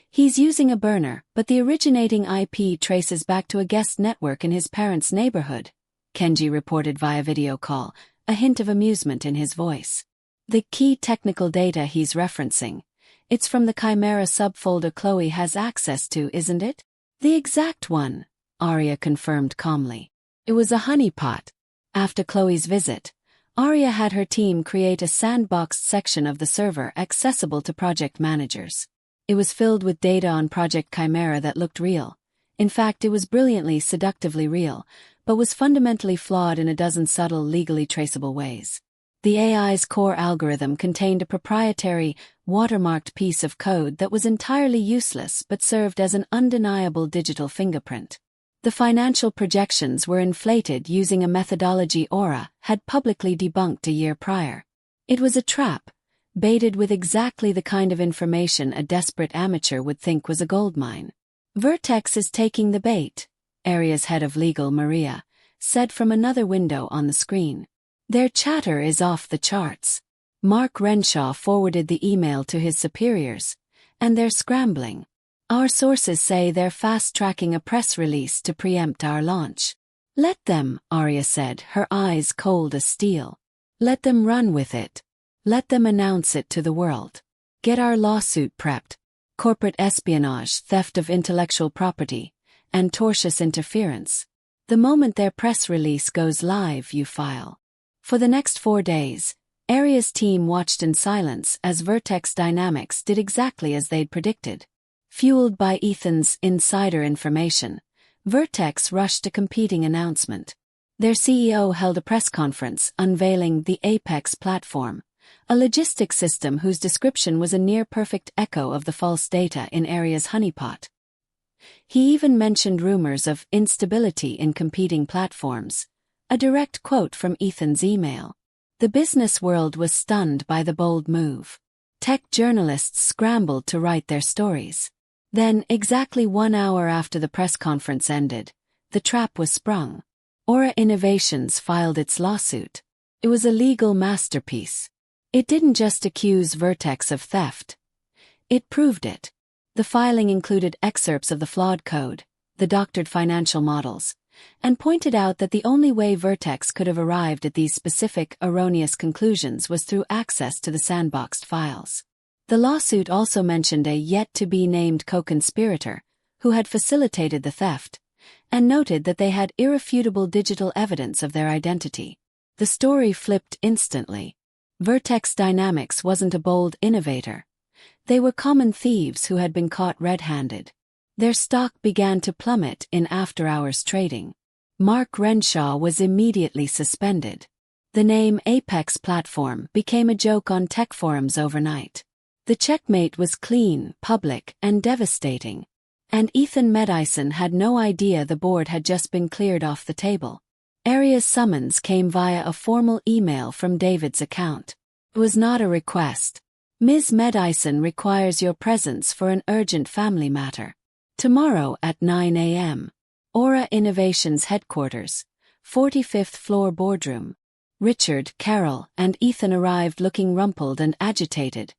He's using a burner, but the originating IP traces back to a guest network in his parents' neighborhood, Kenji reported via video call, a hint of amusement in his voice. The key technical data he's referencing, it's from the Chimera subfolder Chloe has access to, isn't it? The exact one, Aria confirmed calmly. It was a honeypot. After Chloe's visit, Aria had her team create a sandboxed section of the server accessible to project managers. It was filled with data on Project Chimera that looked real. In fact, it was brilliantly, seductively real, but was fundamentally flawed in a dozen subtle, legally traceable ways. The AI's core algorithm contained a proprietary, watermarked piece of code that was entirely useless but served as an undeniable digital fingerprint. The financial projections were inflated using a methodology Aura had publicly debunked a year prior. It was a trap, baited with exactly the kind of information a desperate amateur would think was a goldmine. Vertex is taking the bait, Aria's head of legal, Maria, said from another window on the screen. Their chatter is off the charts. Mark Renshaw forwarded the email to his superiors, and they're scrambling. Our sources say they're fast-tracking a press release to preempt our launch. Let them, Aria said, her eyes cold as steel. Let them run with it. Let them announce it to the world. Get our lawsuit prepped. Corporate espionage, theft of intellectual property, and tortious interference. The moment their press release goes live, you file. For the next 4 days, Aria's team watched in silence as Vertex Dynamics did exactly as they'd predicted. Fueled by Ethan's insider information, Vertex rushed a competing announcement. Their CEO held a press conference unveiling the Apex platform, a logistics system whose description was a near-perfect echo of the false data in Aria's honeypot. He even mentioned rumors of instability in competing platforms, a direct quote from Ethan's email. The business world was stunned by the bold move. Tech journalists scrambled to write their stories. Then, exactly 1 hour after the press conference ended, the trap was sprung. Aura Innovations filed its lawsuit. It was a legal masterpiece. It didn't just accuse Vertex of theft. It proved it. The filing included excerpts of the flawed code, the doctored financial models, and pointed out that the only way Vertex could have arrived at these specific, erroneous conclusions was through access to the sandboxed files. The lawsuit also mentioned a yet-to-be-named co-conspirator, who had facilitated the theft, and noted that they had irrefutable digital evidence of their identity. The story flipped instantly. Vertex Dynamics wasn't a bold innovator. They were common thieves who had been caught red-handed. Their stock began to plummet in after-hours trading. Mark Renshaw was immediately suspended. The name Apex Platform became a joke on tech forums overnight. The checkmate was clean, public, and devastating. And Aria Medison had no idea the board had just been cleared off the table. Aria's summons came via a formal email from David's account. It was not a request. Ms. Medison requires your presence for an urgent family matter. Tomorrow at 9 a.m. Aura Innovations headquarters, 45th floor boardroom. Richard, Carol, and Ethan arrived looking rumpled and agitated,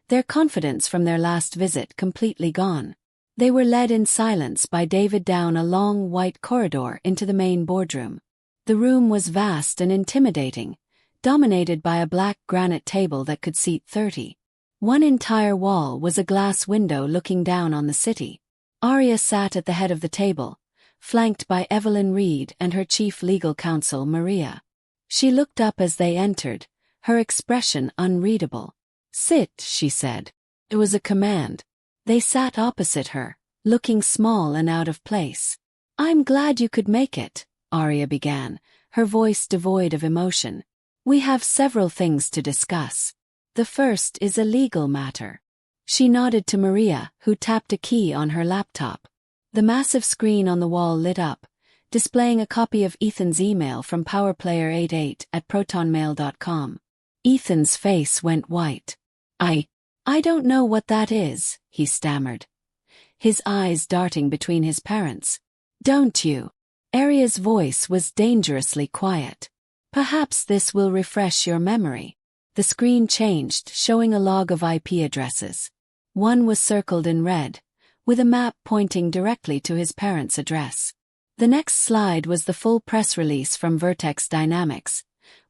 their confidence from their last visit completely gone. They were led in silence by David down a long white corridor into the main boardroom. The room was vast and intimidating, dominated by a black granite table that could seat 30. One entire wall was a glass window looking down on the city. Aria sat at the head of the table, flanked by Evelyn Reed and her chief legal counsel Maria. She looked up as they entered, her expression unreadable. "Sit," she said. It was a command. They sat opposite her, looking small and out of place. "I'm glad you could make it," Aria began, her voice devoid of emotion. "We have several things to discuss. The first is a legal matter." She nodded to Maria, who tapped a key on her laptop. The massive screen on the wall lit up, displaying a copy of Ethan's email from powerplayer88@protonmail.com. Ethan's face went white. I don't know what that is," he stammered, his eyes darting between his parents. "Don't you?" Aria's voice was dangerously quiet. "Perhaps this will refresh your memory." The screen changed, showing a log of IP addresses. One was circled in red, with a map pointing directly to his parents' address. The next slide was the full press release from Vertex Dynamics,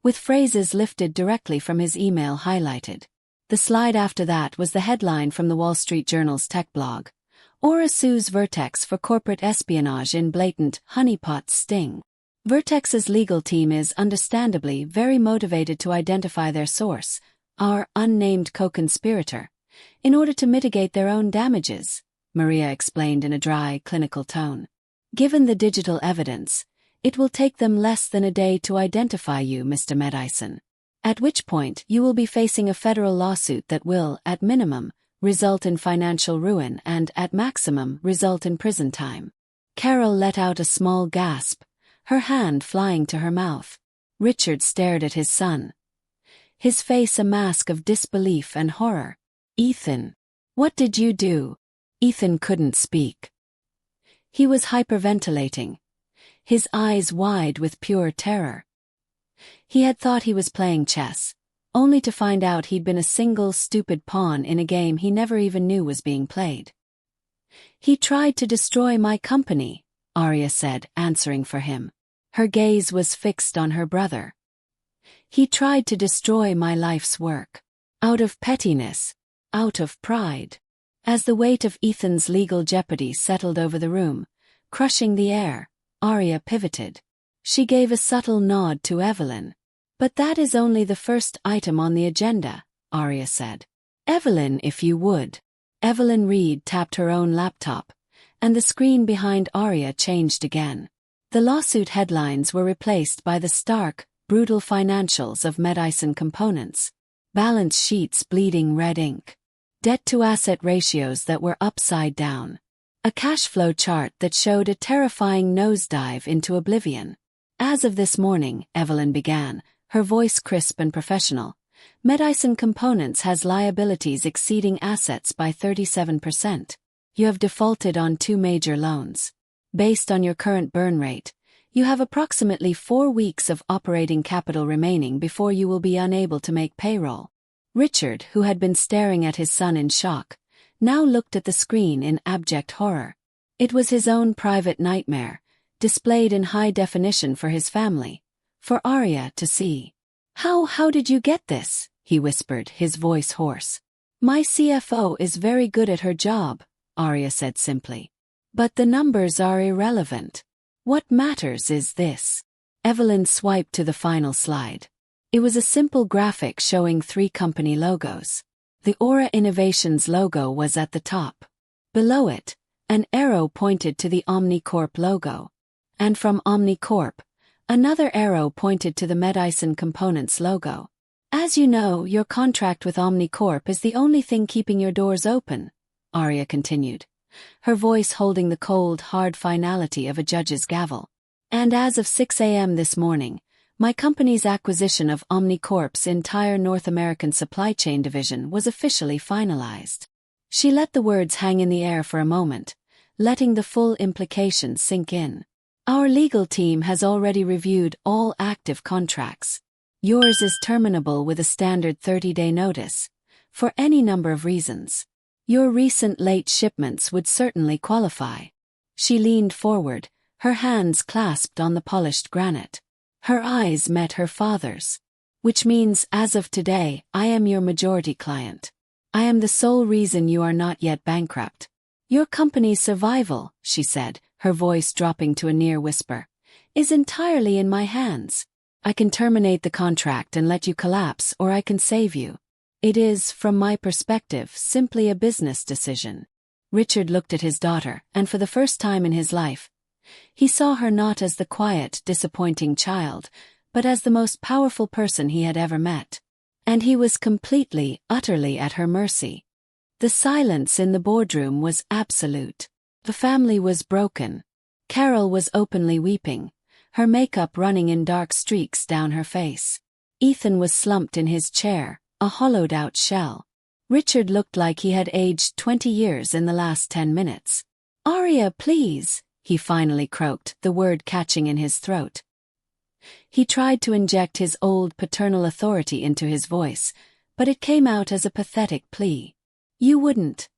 with phrases lifted directly from his email highlighted. The slide after that was the headline from the Wall Street Journal's tech blog. Aura sues Vertex for corporate espionage in blatant honeypot sting. Vertex's legal team is understandably very motivated to identify their source, our unnamed co-conspirator, in order to mitigate their own damages, Maria explained in a dry, clinical tone. "Given the digital evidence, it will take them less than a day to identify you, Mr. Medison. At which point you will be facing a federal lawsuit that will, at minimum, result in financial ruin and, at maximum, result in prison time." Carol let out a small gasp, her hand flying to her mouth. Richard stared at his son, his face a mask of disbelief and horror. "Ethan, what did you do?" Ethan couldn't speak. He was hyperventilating, his eyes wide with pure terror. He had thought he was playing chess, only to find out he'd been a single stupid pawn in a game he never even knew was being played. "He tried to destroy my company," Aria said, answering for him. Her gaze was fixed on her brother. "He tried to destroy my life's work. Out of pettiness. Out of pride." As the weight of Ethan's legal jeopardy settled over the room, crushing the air, Aria pivoted. She gave a subtle nod to Evelyn. "But that is only the first item on the agenda," Aria said. "Evelyn, if you would." Evelyn Reed tapped her own laptop, and the screen behind Aria changed again. The lawsuit headlines were replaced by the stark, brutal financials of Medison Components. Balance sheets bleeding red ink. Debt-to-asset ratios that were upside down. A cash flow chart that showed a terrifying nosedive into oblivion. "As of this morning," Evelyn began, her voice crisp and professional, "Medison Components has liabilities exceeding assets by 37%. You have defaulted on 2 major loans. Based on your current burn rate, you have approximately 4 weeks of operating capital remaining before you will be unable to make payroll." Richard, who had been staring at his son in shock, now looked at the screen in abject horror. It was his own private nightmare, displayed in high definition for his family, for Aria to see. How did you get this?" he whispered, his voice hoarse. "My CFO is very good at her job," Aria said simply. "But the numbers are irrelevant. What matters is this." Evelyn swiped to the final slide. It was a simple graphic showing 3 company logos. The Aura Innovations logo was at the top. Below it, an arrow pointed to the OmniCorp logo. And from OmniCorp, another arrow pointed to the Medison Components logo. "As you know, your contract with OmniCorp is the only thing keeping your doors open," Aria continued, her voice holding the cold, hard finality of a judge's gavel. And as of 6 a.m. this morning, my company's acquisition of Omnicorp's entire North American supply chain division was officially finalized. She let the words hang in the air for a moment, letting the full implications sink in. Our legal team has already reviewed all active contracts. Yours is terminable with a standard 30-day notice, for any number of reasons. Your recent late shipments would certainly qualify. She leaned forward, her hands clasped on the polished granite. Her eyes met her father's. Which means, as of today, I am your majority client. I am the sole reason you are not yet bankrupt. Your company's survival, she said, her voice dropping to a near whisper, is entirely in my hands. I can terminate the contract and let you collapse, or I can save you. It is, from my perspective, simply a business decision. Richard looked at his daughter, and for the first time in his life, he saw her not as the quiet, disappointing child, but as the most powerful person he had ever met. And he was completely, utterly at her mercy. The silence in the boardroom was absolute. The family was broken. Carol was openly weeping, her makeup running in dark streaks down her face. Ethan was slumped in his chair, a hollowed-out shell. Richard looked like he had aged 20 years in the last 10 minutes. "Aria, please," he finally croaked, the word catching in his throat. He tried to inject his old paternal authority into his voice, but it came out as a pathetic plea. You wouldn't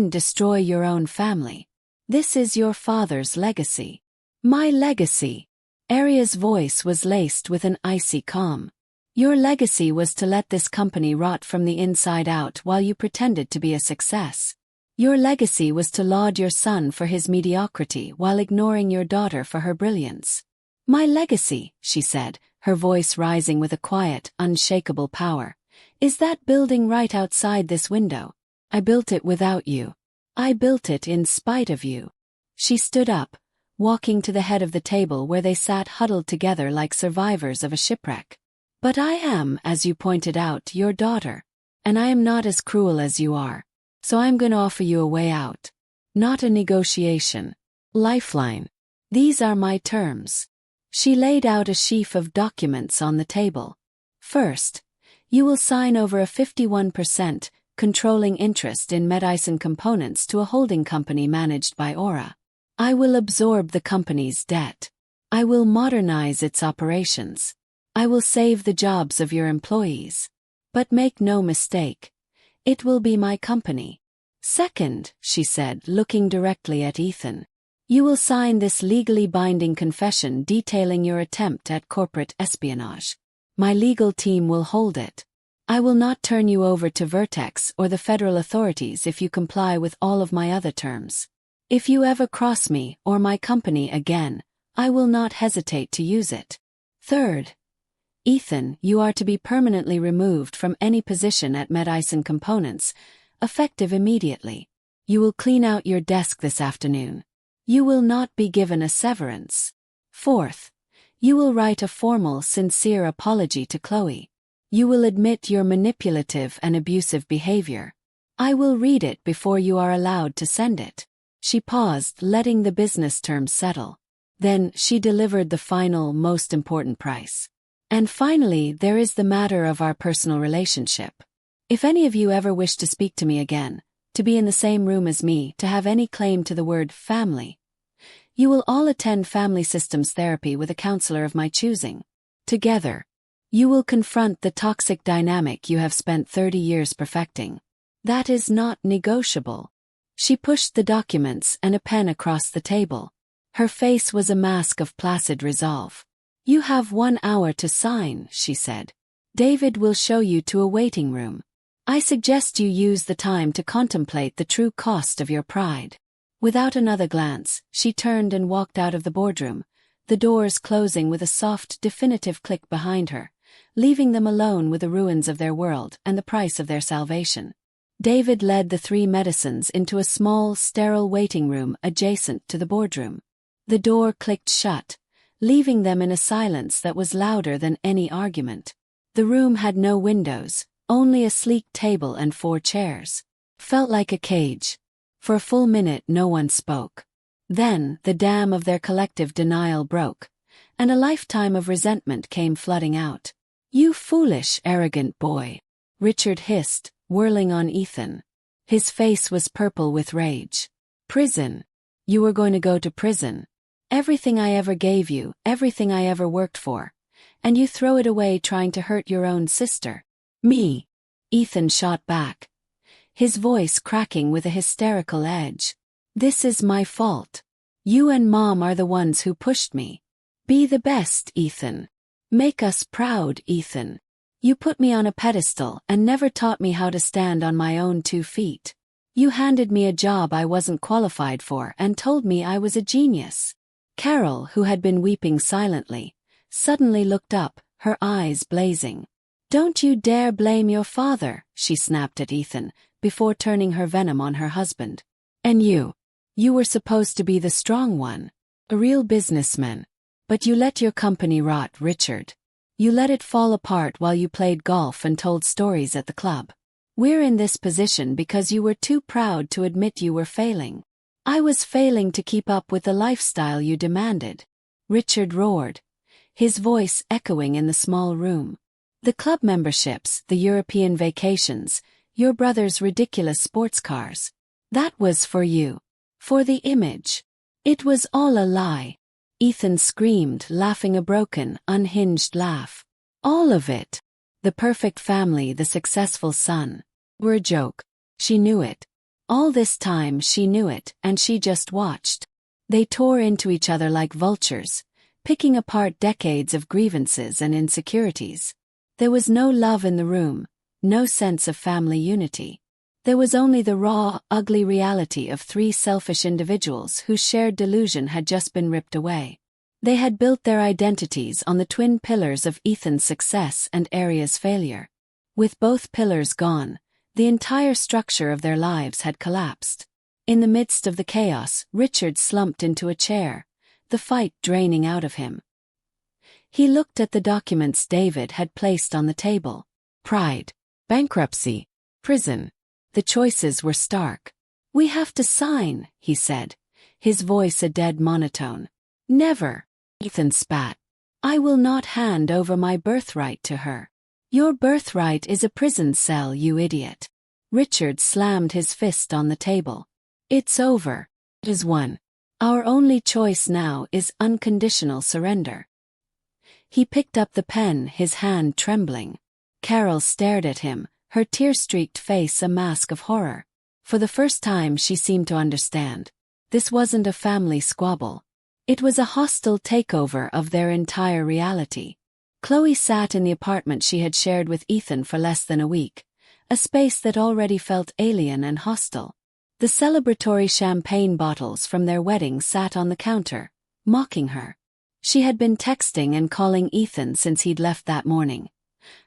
destroy your own family. This is your father's legacy. My legacy." Aria's voice was laced with an icy calm. "Your legacy was to let this company rot from the inside out while you pretended to be a success. Your legacy was to laud your son for his mediocrity while ignoring your daughter for her brilliance." "My legacy," she said, her voice rising with a quiet, unshakable power, "is that building right outside this window. I built it without you. I built it in spite of you." She stood up, walking to the head of the table where they sat huddled together like survivors of a shipwreck. "But I am, as you pointed out, your daughter. And I am not as cruel as you are. So I'm going to offer you a way out. Not a negotiation. Lifeline. These are my terms." She laid out a sheaf of documents on the table. "First, you will sign over a 51% controlling interest in Medison Components to a holding company managed by Aura. I will absorb the company's debt. I will modernize its operations. I will save the jobs of your employees. But make no mistake, it will be my company. Second," she said, looking directly at Ethan, "you will sign this legally binding confession detailing your attempt at corporate espionage. My legal team will hold it. I will not turn you over to Vertex or the federal authorities if you comply with all of my other terms. If you ever cross me or my company again, I will not hesitate to use it. Third, Ethan, you are to be permanently removed from any position at Medison Components, effective immediately. You will clean out your desk this afternoon. You will not be given a severance. Fourth, you will write a formal, sincere apology to Chloe. You will admit your manipulative and abusive behavior. I will read it before you are allowed to send it." She paused, letting the business terms settle. Then she delivered the final, most important price. "And finally, there is the matter of our personal relationship. If any of you ever wish to speak to me again, to be in the same room as me, to have any claim to the word family, you will all attend family systems therapy with a counselor of my choosing. Together, you will confront the toxic dynamic you have spent 30 years perfecting. That is not negotiable." She pushed the documents and a pen across the table. Her face was a mask of placid resolve. "You have 1 hour to sign," she said. "David will show you to a waiting room. I suggest you use the time to contemplate the true cost of your pride." Without another glance, she turned and walked out of the boardroom, the doors closing with a soft, definitive click behind her, leaving them alone with the ruins of their world and the price of their salvation. David led the three Medisons into a small, sterile waiting room adjacent to the boardroom. The door clicked shut, leaving them in a silence that was louder than any argument. The room had no windows, only a sleek table and 4 chairs. Felt like a cage. For a full minute no one spoke. Then, the dam of their collective denial broke, and a lifetime of resentment came flooding out. "You foolish, arrogant boy," Richard hissed, whirling on Ethan. His face was purple with rage. "Prison. You were going to go to prison. Everything I ever gave you, everything I ever worked for. And you throw it away trying to hurt your own sister." "Me?" Ethan shot back, his voice cracking with a hysterical edge. "This is my fault. You and Mom are the ones who pushed me. Be the best, Ethan. Make us proud, Ethan. You put me on a pedestal and never taught me how to stand on my own 2 feet. You handed me a job I wasn't qualified for and told me I was a genius." Carol, who had been weeping silently, suddenly looked up, her eyes blazing. "Don't you dare blame your father," she snapped at Ethan, before turning her venom on her husband. "And you were supposed to be the strong one, a real businessman. But you let your company rot, Richard. You let it fall apart while you played golf and told stories at the club. We're in this position because you were too proud to admit you were failing. I was failing to keep up with the lifestyle you demanded," Richard roared, his voice echoing in the small room. "The club memberships, the European vacations, your brother's ridiculous sports cars. That was for you. For the image. It was all a lie." Ethan screamed, laughing a broken, unhinged laugh. "All of it. The perfect family, the successful son. Were a joke. She knew it. All this time she knew it, and she just watched. They tore into each other like vultures, picking apart decades of grievances and insecurities. There was no love in the room, no sense of family unity. There was only the raw, ugly reality of 3 selfish individuals whose shared delusion had just been ripped away. They had built their identities on the twin pillars of Ethan's success and Aria's failure. With both pillars gone, the entire structure of their lives had collapsed. In the midst of the chaos, Richard slumped into a chair, the fight draining out of him. He looked at the documents David had placed on the table. Pride, bankruptcy, prison. The choices were stark. "We have to sign," he said, his voice a dead monotone. "Never," Ethan spat. "I will not hand over my birthright to her." "Your birthright is a prison cell, you idiot." Richard slammed his fist on the table. "It's over. It is won. Our only choice now is unconditional surrender." He picked up the pen, his hand trembling. Carol stared at him, her tear-streaked face a mask of horror. For the first time she seemed to understand. This wasn't a family squabble. It was a hostile takeover of their entire reality. Chloe sat in the apartment she had shared with Ethan for less than a week, a space that already felt alien and hostile. The celebratory champagne bottles from their wedding sat on the counter, mocking her. She had been texting and calling Ethan since he'd left that morning,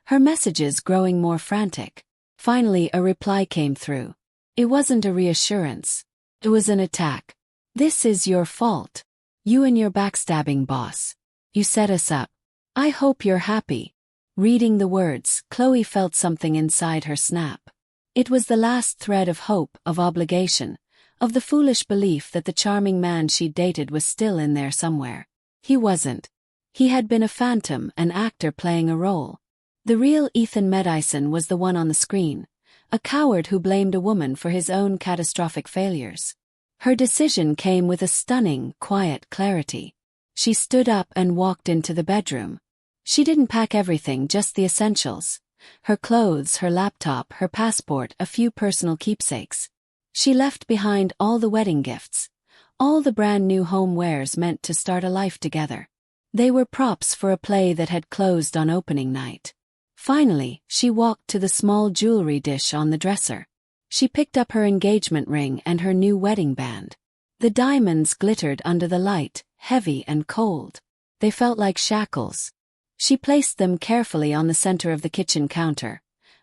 her messages growing more frantic. Finally, a reply came through. It wasn't a reassurance. It was an attack. "This is your fault. You and your backstabbing boss. You set us up. I hope you're happy." Reading the words, Chloe felt something inside her snap. It was the last thread of hope, of obligation, of the foolish belief that the charming man she'd dated was still in there somewhere. He wasn't. He had been a phantom, an actor playing a role. The real Ethan Medison was the one on the screen, a coward who blamed a woman for his own catastrophic failures. Her decision came with a stunning, quiet clarity. She stood up and walked into the bedroom. She didn't pack everything, just the essentials. Her clothes, her laptop, her passport, a few personal keepsakes. She left behind all the wedding gifts, all the brand new home wares meant to start a life together. They were props for a play that had closed on opening night. Finally, she walked to the small jewelry dish on the dresser. She picked up her engagement ring and her new wedding band. The diamonds glittered under the light, heavy and cold. They felt like shackles. She placed them carefully on the center of the kitchen counter,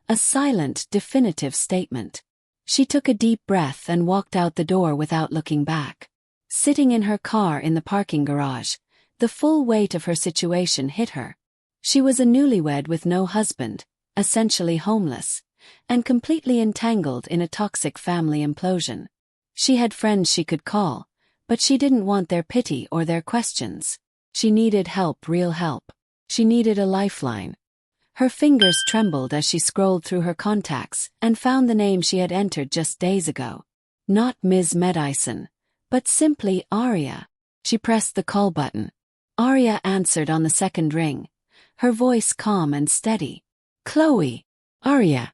a silent, definitive statement. She took a deep breath and walked out the door without looking back. Sitting in her car in the parking garage, the full weight of her situation hit her. She was a newlywed with no husband, essentially homeless, and completely entangled in a toxic family implosion. She had friends she could call, But she didn't want their pity or their questions. She needed help, real help. She needed a lifeline. Her fingers trembled as she scrolled through her contacts and found the name she had entered just days ago. Not Ms. Medison, but simply Aria. She pressed the call button. Aria answered on the second ring, her voice calm and steady. Chloe. Aria.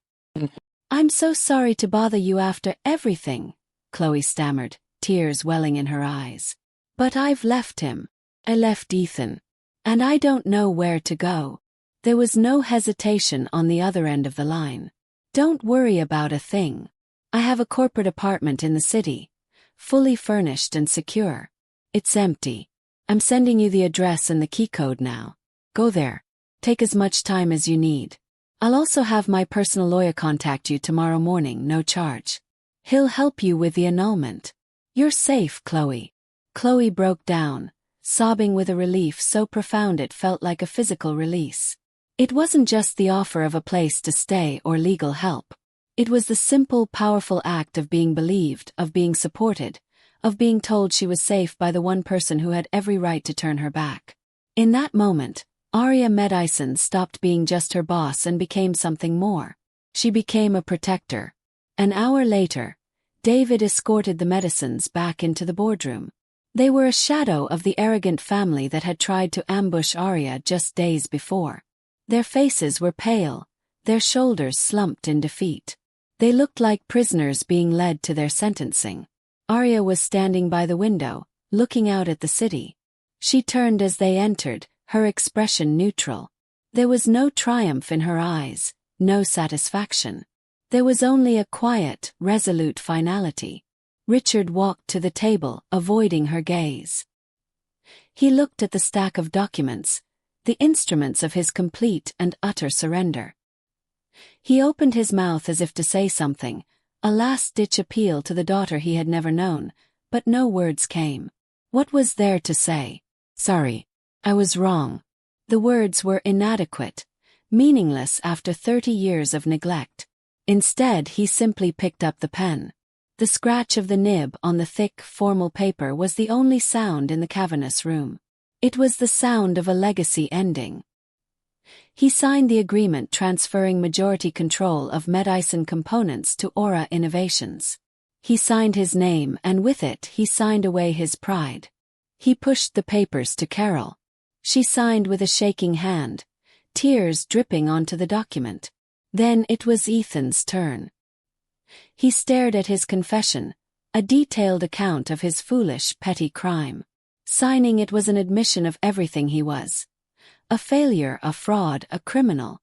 I'm so sorry to bother you after everything, Chloe stammered, tears welling in her eyes. But I've left him. I left Ethan. And I don't know where to go. There was no hesitation on the other end of the line. Don't worry about a thing. I have a corporate apartment in the city, fully furnished and secure. It's empty. I'm sending you the address and the key code now. Go there. Take as much time as you need. I'll also have my personal lawyer contact you tomorrow morning, no charge. He'll help you with the annulment. You're safe, Chloe. Chloe broke down, sobbing with a relief so profound it felt like a physical release. It wasn't just the offer of a place to stay or legal help. It was the simple, powerful act of being believed, of being supported, of being told she was safe by the one person who had every right to turn her back. In that moment, Aria Medison stopped being just her boss and became something more. She became a protector. An hour later, David escorted the Medisons back into the boardroom. They were a shadow of the arrogant family that had tried to ambush Aria just days before. Their faces were pale, their shoulders slumped in defeat. They looked like prisoners being led to their sentencing. Aria was standing by the window, looking out at the city. She turned as they entered, her expression neutral. There was no triumph in her eyes, no satisfaction. There was only a quiet, resolute finality. Richard walked to the table, avoiding her gaze. He looked at the stack of documents, the instruments of his complete and utter surrender. He opened his mouth as if to say something, a last-ditch appeal to the daughter he had never known, but no words came. What was there to say? Sorry. I was wrong. The words were inadequate, meaningless after 30 years of neglect. Instead, he simply picked up the pen. The scratch of the nib on the thick, formal paper was the only sound in the cavernous room. It was the sound of a legacy ending. He signed the agreement transferring majority control of Medison components to Aura Innovations. He signed his name, and with it he signed away his pride. He pushed the papers to Carol. She signed with a shaking hand, tears dripping onto the document. Then it was Ethan's turn. He stared at his confession, a detailed account of his foolish, petty crime. Signing it was an admission of everything he was. A failure, a fraud, a criminal.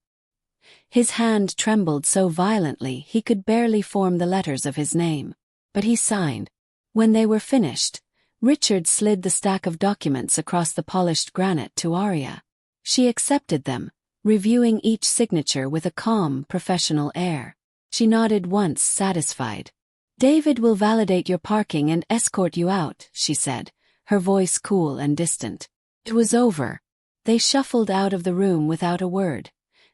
His hand trembled so violently he could barely form the letters of his name. But he signed. When they were finished, Richard slid the stack of documents across the polished granite to Aria. She accepted them, reviewing each signature with a calm, professional air. She nodded once, satisfied. David will validate your parking and escort you out, she said, her voice cool and distant. It was over. They shuffled out of the room without a word,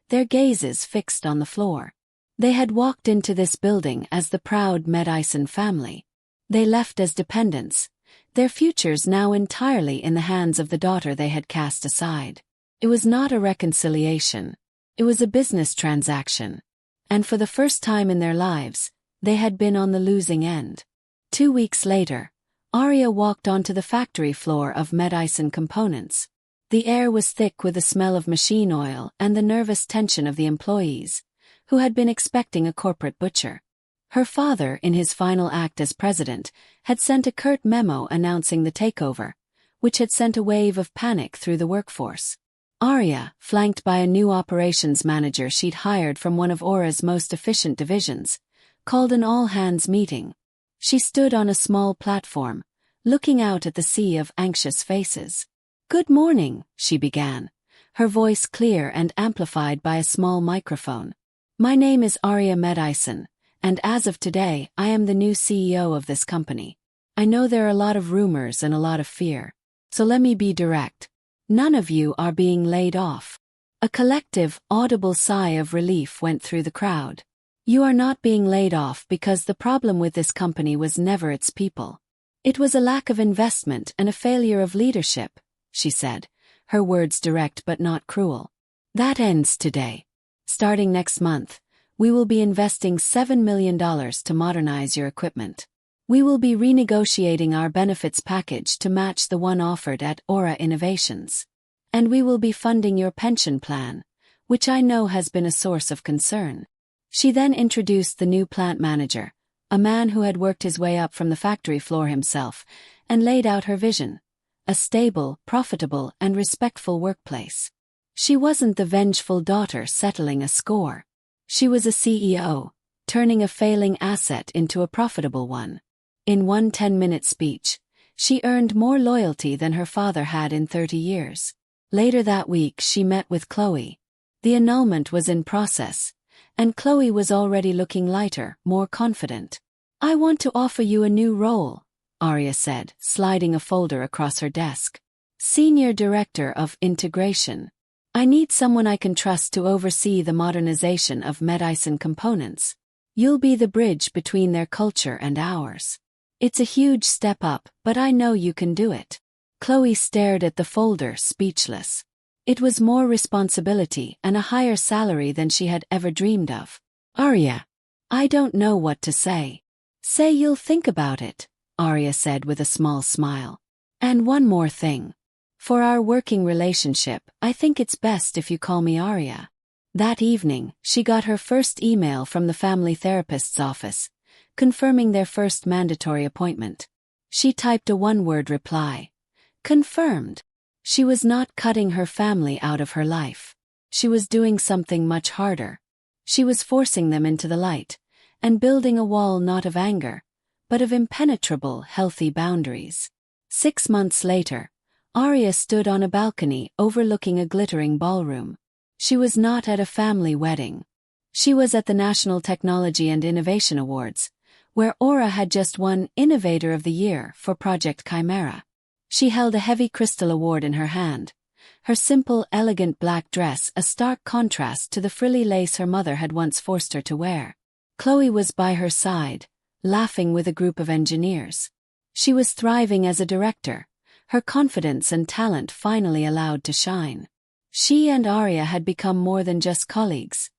their gazes fixed on the floor. They had walked into this building as the proud Medison family. They left as dependents, their futures now entirely in the hands of the daughter they had cast aside. It was not a reconciliation. It was a business transaction. And for the first time in their lives, they had been on the losing end. 2 weeks later, Aria walked onto the factory floor of Medison Components. The air was thick with the smell of machine oil and the nervous tension of the employees, who had been expecting a corporate butcher. Her father, in his final act as president, had sent a curt memo announcing the takeover, which had sent a wave of panic through the workforce. Aria, flanked by a new operations manager she'd hired from one of Aura's most efficient divisions, called an all-hands meeting. She stood on a small platform, looking out at the sea of anxious faces. "Good morning," she began, her voice clear and amplified by a small microphone. "My name is Aria Medison, and as of today, I am the new CEO of this company. I know there are a lot of rumors and a lot of fear. So let me be direct. None of you are being laid off." A collective, audible sigh of relief went through the crowd. You are not being laid off because the problem with this company was never its people. It was a lack of investment and a failure of leadership, she said, her words direct but not cruel. That ends today. Starting next month, we will be investing $7 million to modernize your equipment. We will be renegotiating our benefits package to match the one offered at Aura Innovations. And we will be funding your pension plan, which I know has been a source of concern. She then introduced the new plant manager, a man who had worked his way up from the factory floor himself, and laid out her vision: a stable, profitable, and respectful workplace. She wasn't the vengeful daughter settling a score. She was a CEO, turning a failing asset into a profitable one. In one 10-minute speech, she earned more loyalty than her father had in 30 years. Later that week she met with Chloe. The annulment was in process, and Chloe was already looking lighter, more confident. "I want to offer you a new role," Aria said, sliding a folder across her desk. "Senior Director of Integration. I need someone I can trust to oversee the modernization of Medison components. You'll be the bridge between their culture and ours. It's a huge step up, but I know you can do it." Chloe stared at the folder, speechless. It was more responsibility and a higher salary than she had ever dreamed of. "Aria, I don't know what to say." "Say you'll think about it," Aria said with a small smile. "And one more thing. For our working relationship, I think it's best if you call me Aria." That evening, she got her first email from the family therapist's office, confirming their first mandatory appointment. She typed a one-word reply: "Confirmed." She was not cutting her family out of her life. She was doing something much harder. She was forcing them into the light, and building a wall not of anger, but of impenetrable, healthy boundaries. 6 months later, Aria stood on a balcony overlooking a glittering ballroom. She was not at a family wedding. She was at the National Technology and Innovation Awards, where Aura had just won Innovator of the Year for Project Chimera. She held a heavy crystal award in her hand, her simple, elegant black dress a stark contrast to the frilly lace her mother had once forced her to wear. Chloe was by her side, laughing with a group of engineers. She was thriving as a director, her confidence and talent finally allowed to shine. She and Aria had become more than just colleagues.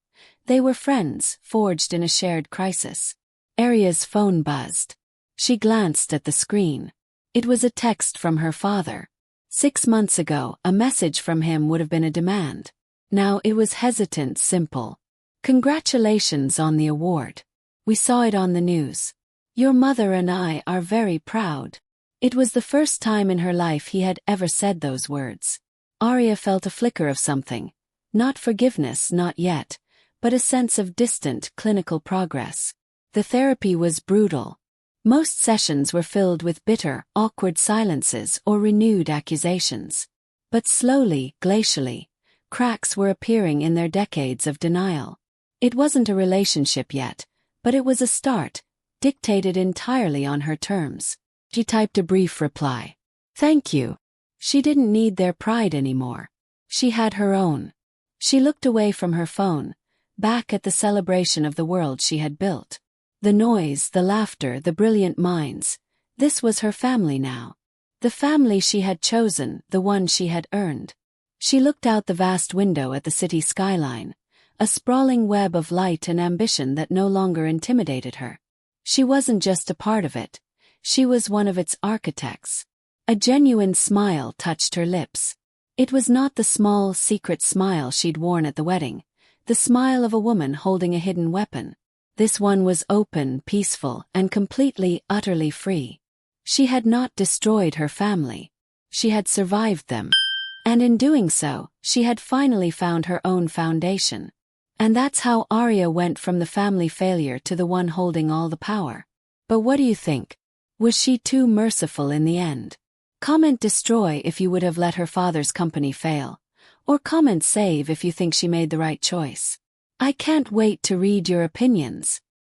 They were friends, forged in a shared crisis. Aria's phone buzzed. She glanced at the screen. It was a text from her father. 6 months ago, a message from him would have been a demand. Now it was hesitant, simple. "Congratulations on the award. We saw it on the news. Your mother and I are very proud." It was the first time in her life he had ever said those words. Aria felt a flicker of something. Not forgiveness, not yet, but a sense of distant, clinical progress. The therapy was brutal. Most sessions were filled with bitter, awkward silences or renewed accusations. But slowly, glacially, cracks were appearing in their decades of denial. It wasn't a relationship yet, but it was a start, dictated entirely on her terms. She typed a brief reply. "Thank you." She didn't need their pride anymore. She had her own. She looked away from her phone, back at the celebration of the world she had built. The noise, the laughter, the brilliant minds. This was her family now. The family she had chosen, the one she had earned. She looked out the vast window at the city skyline, a sprawling web of light and ambition that no longer intimidated her. She wasn't just a part of it. She was one of its architects. A genuine smile touched her lips. It was not the small, secret smile she'd worn at the wedding, the smile of a woman holding a hidden weapon. This one was open, peaceful, and completely, utterly free. She had not destroyed her family. She had survived them. And in doing so, she had finally found her own foundation. And that's how Aria went from the family failure to the one holding all the power. But what do you think? Was she too merciful in the end? Comment destroy if you would have let her father's company fail. Or comment save if you think she made the right choice. I can't wait to read your opinions.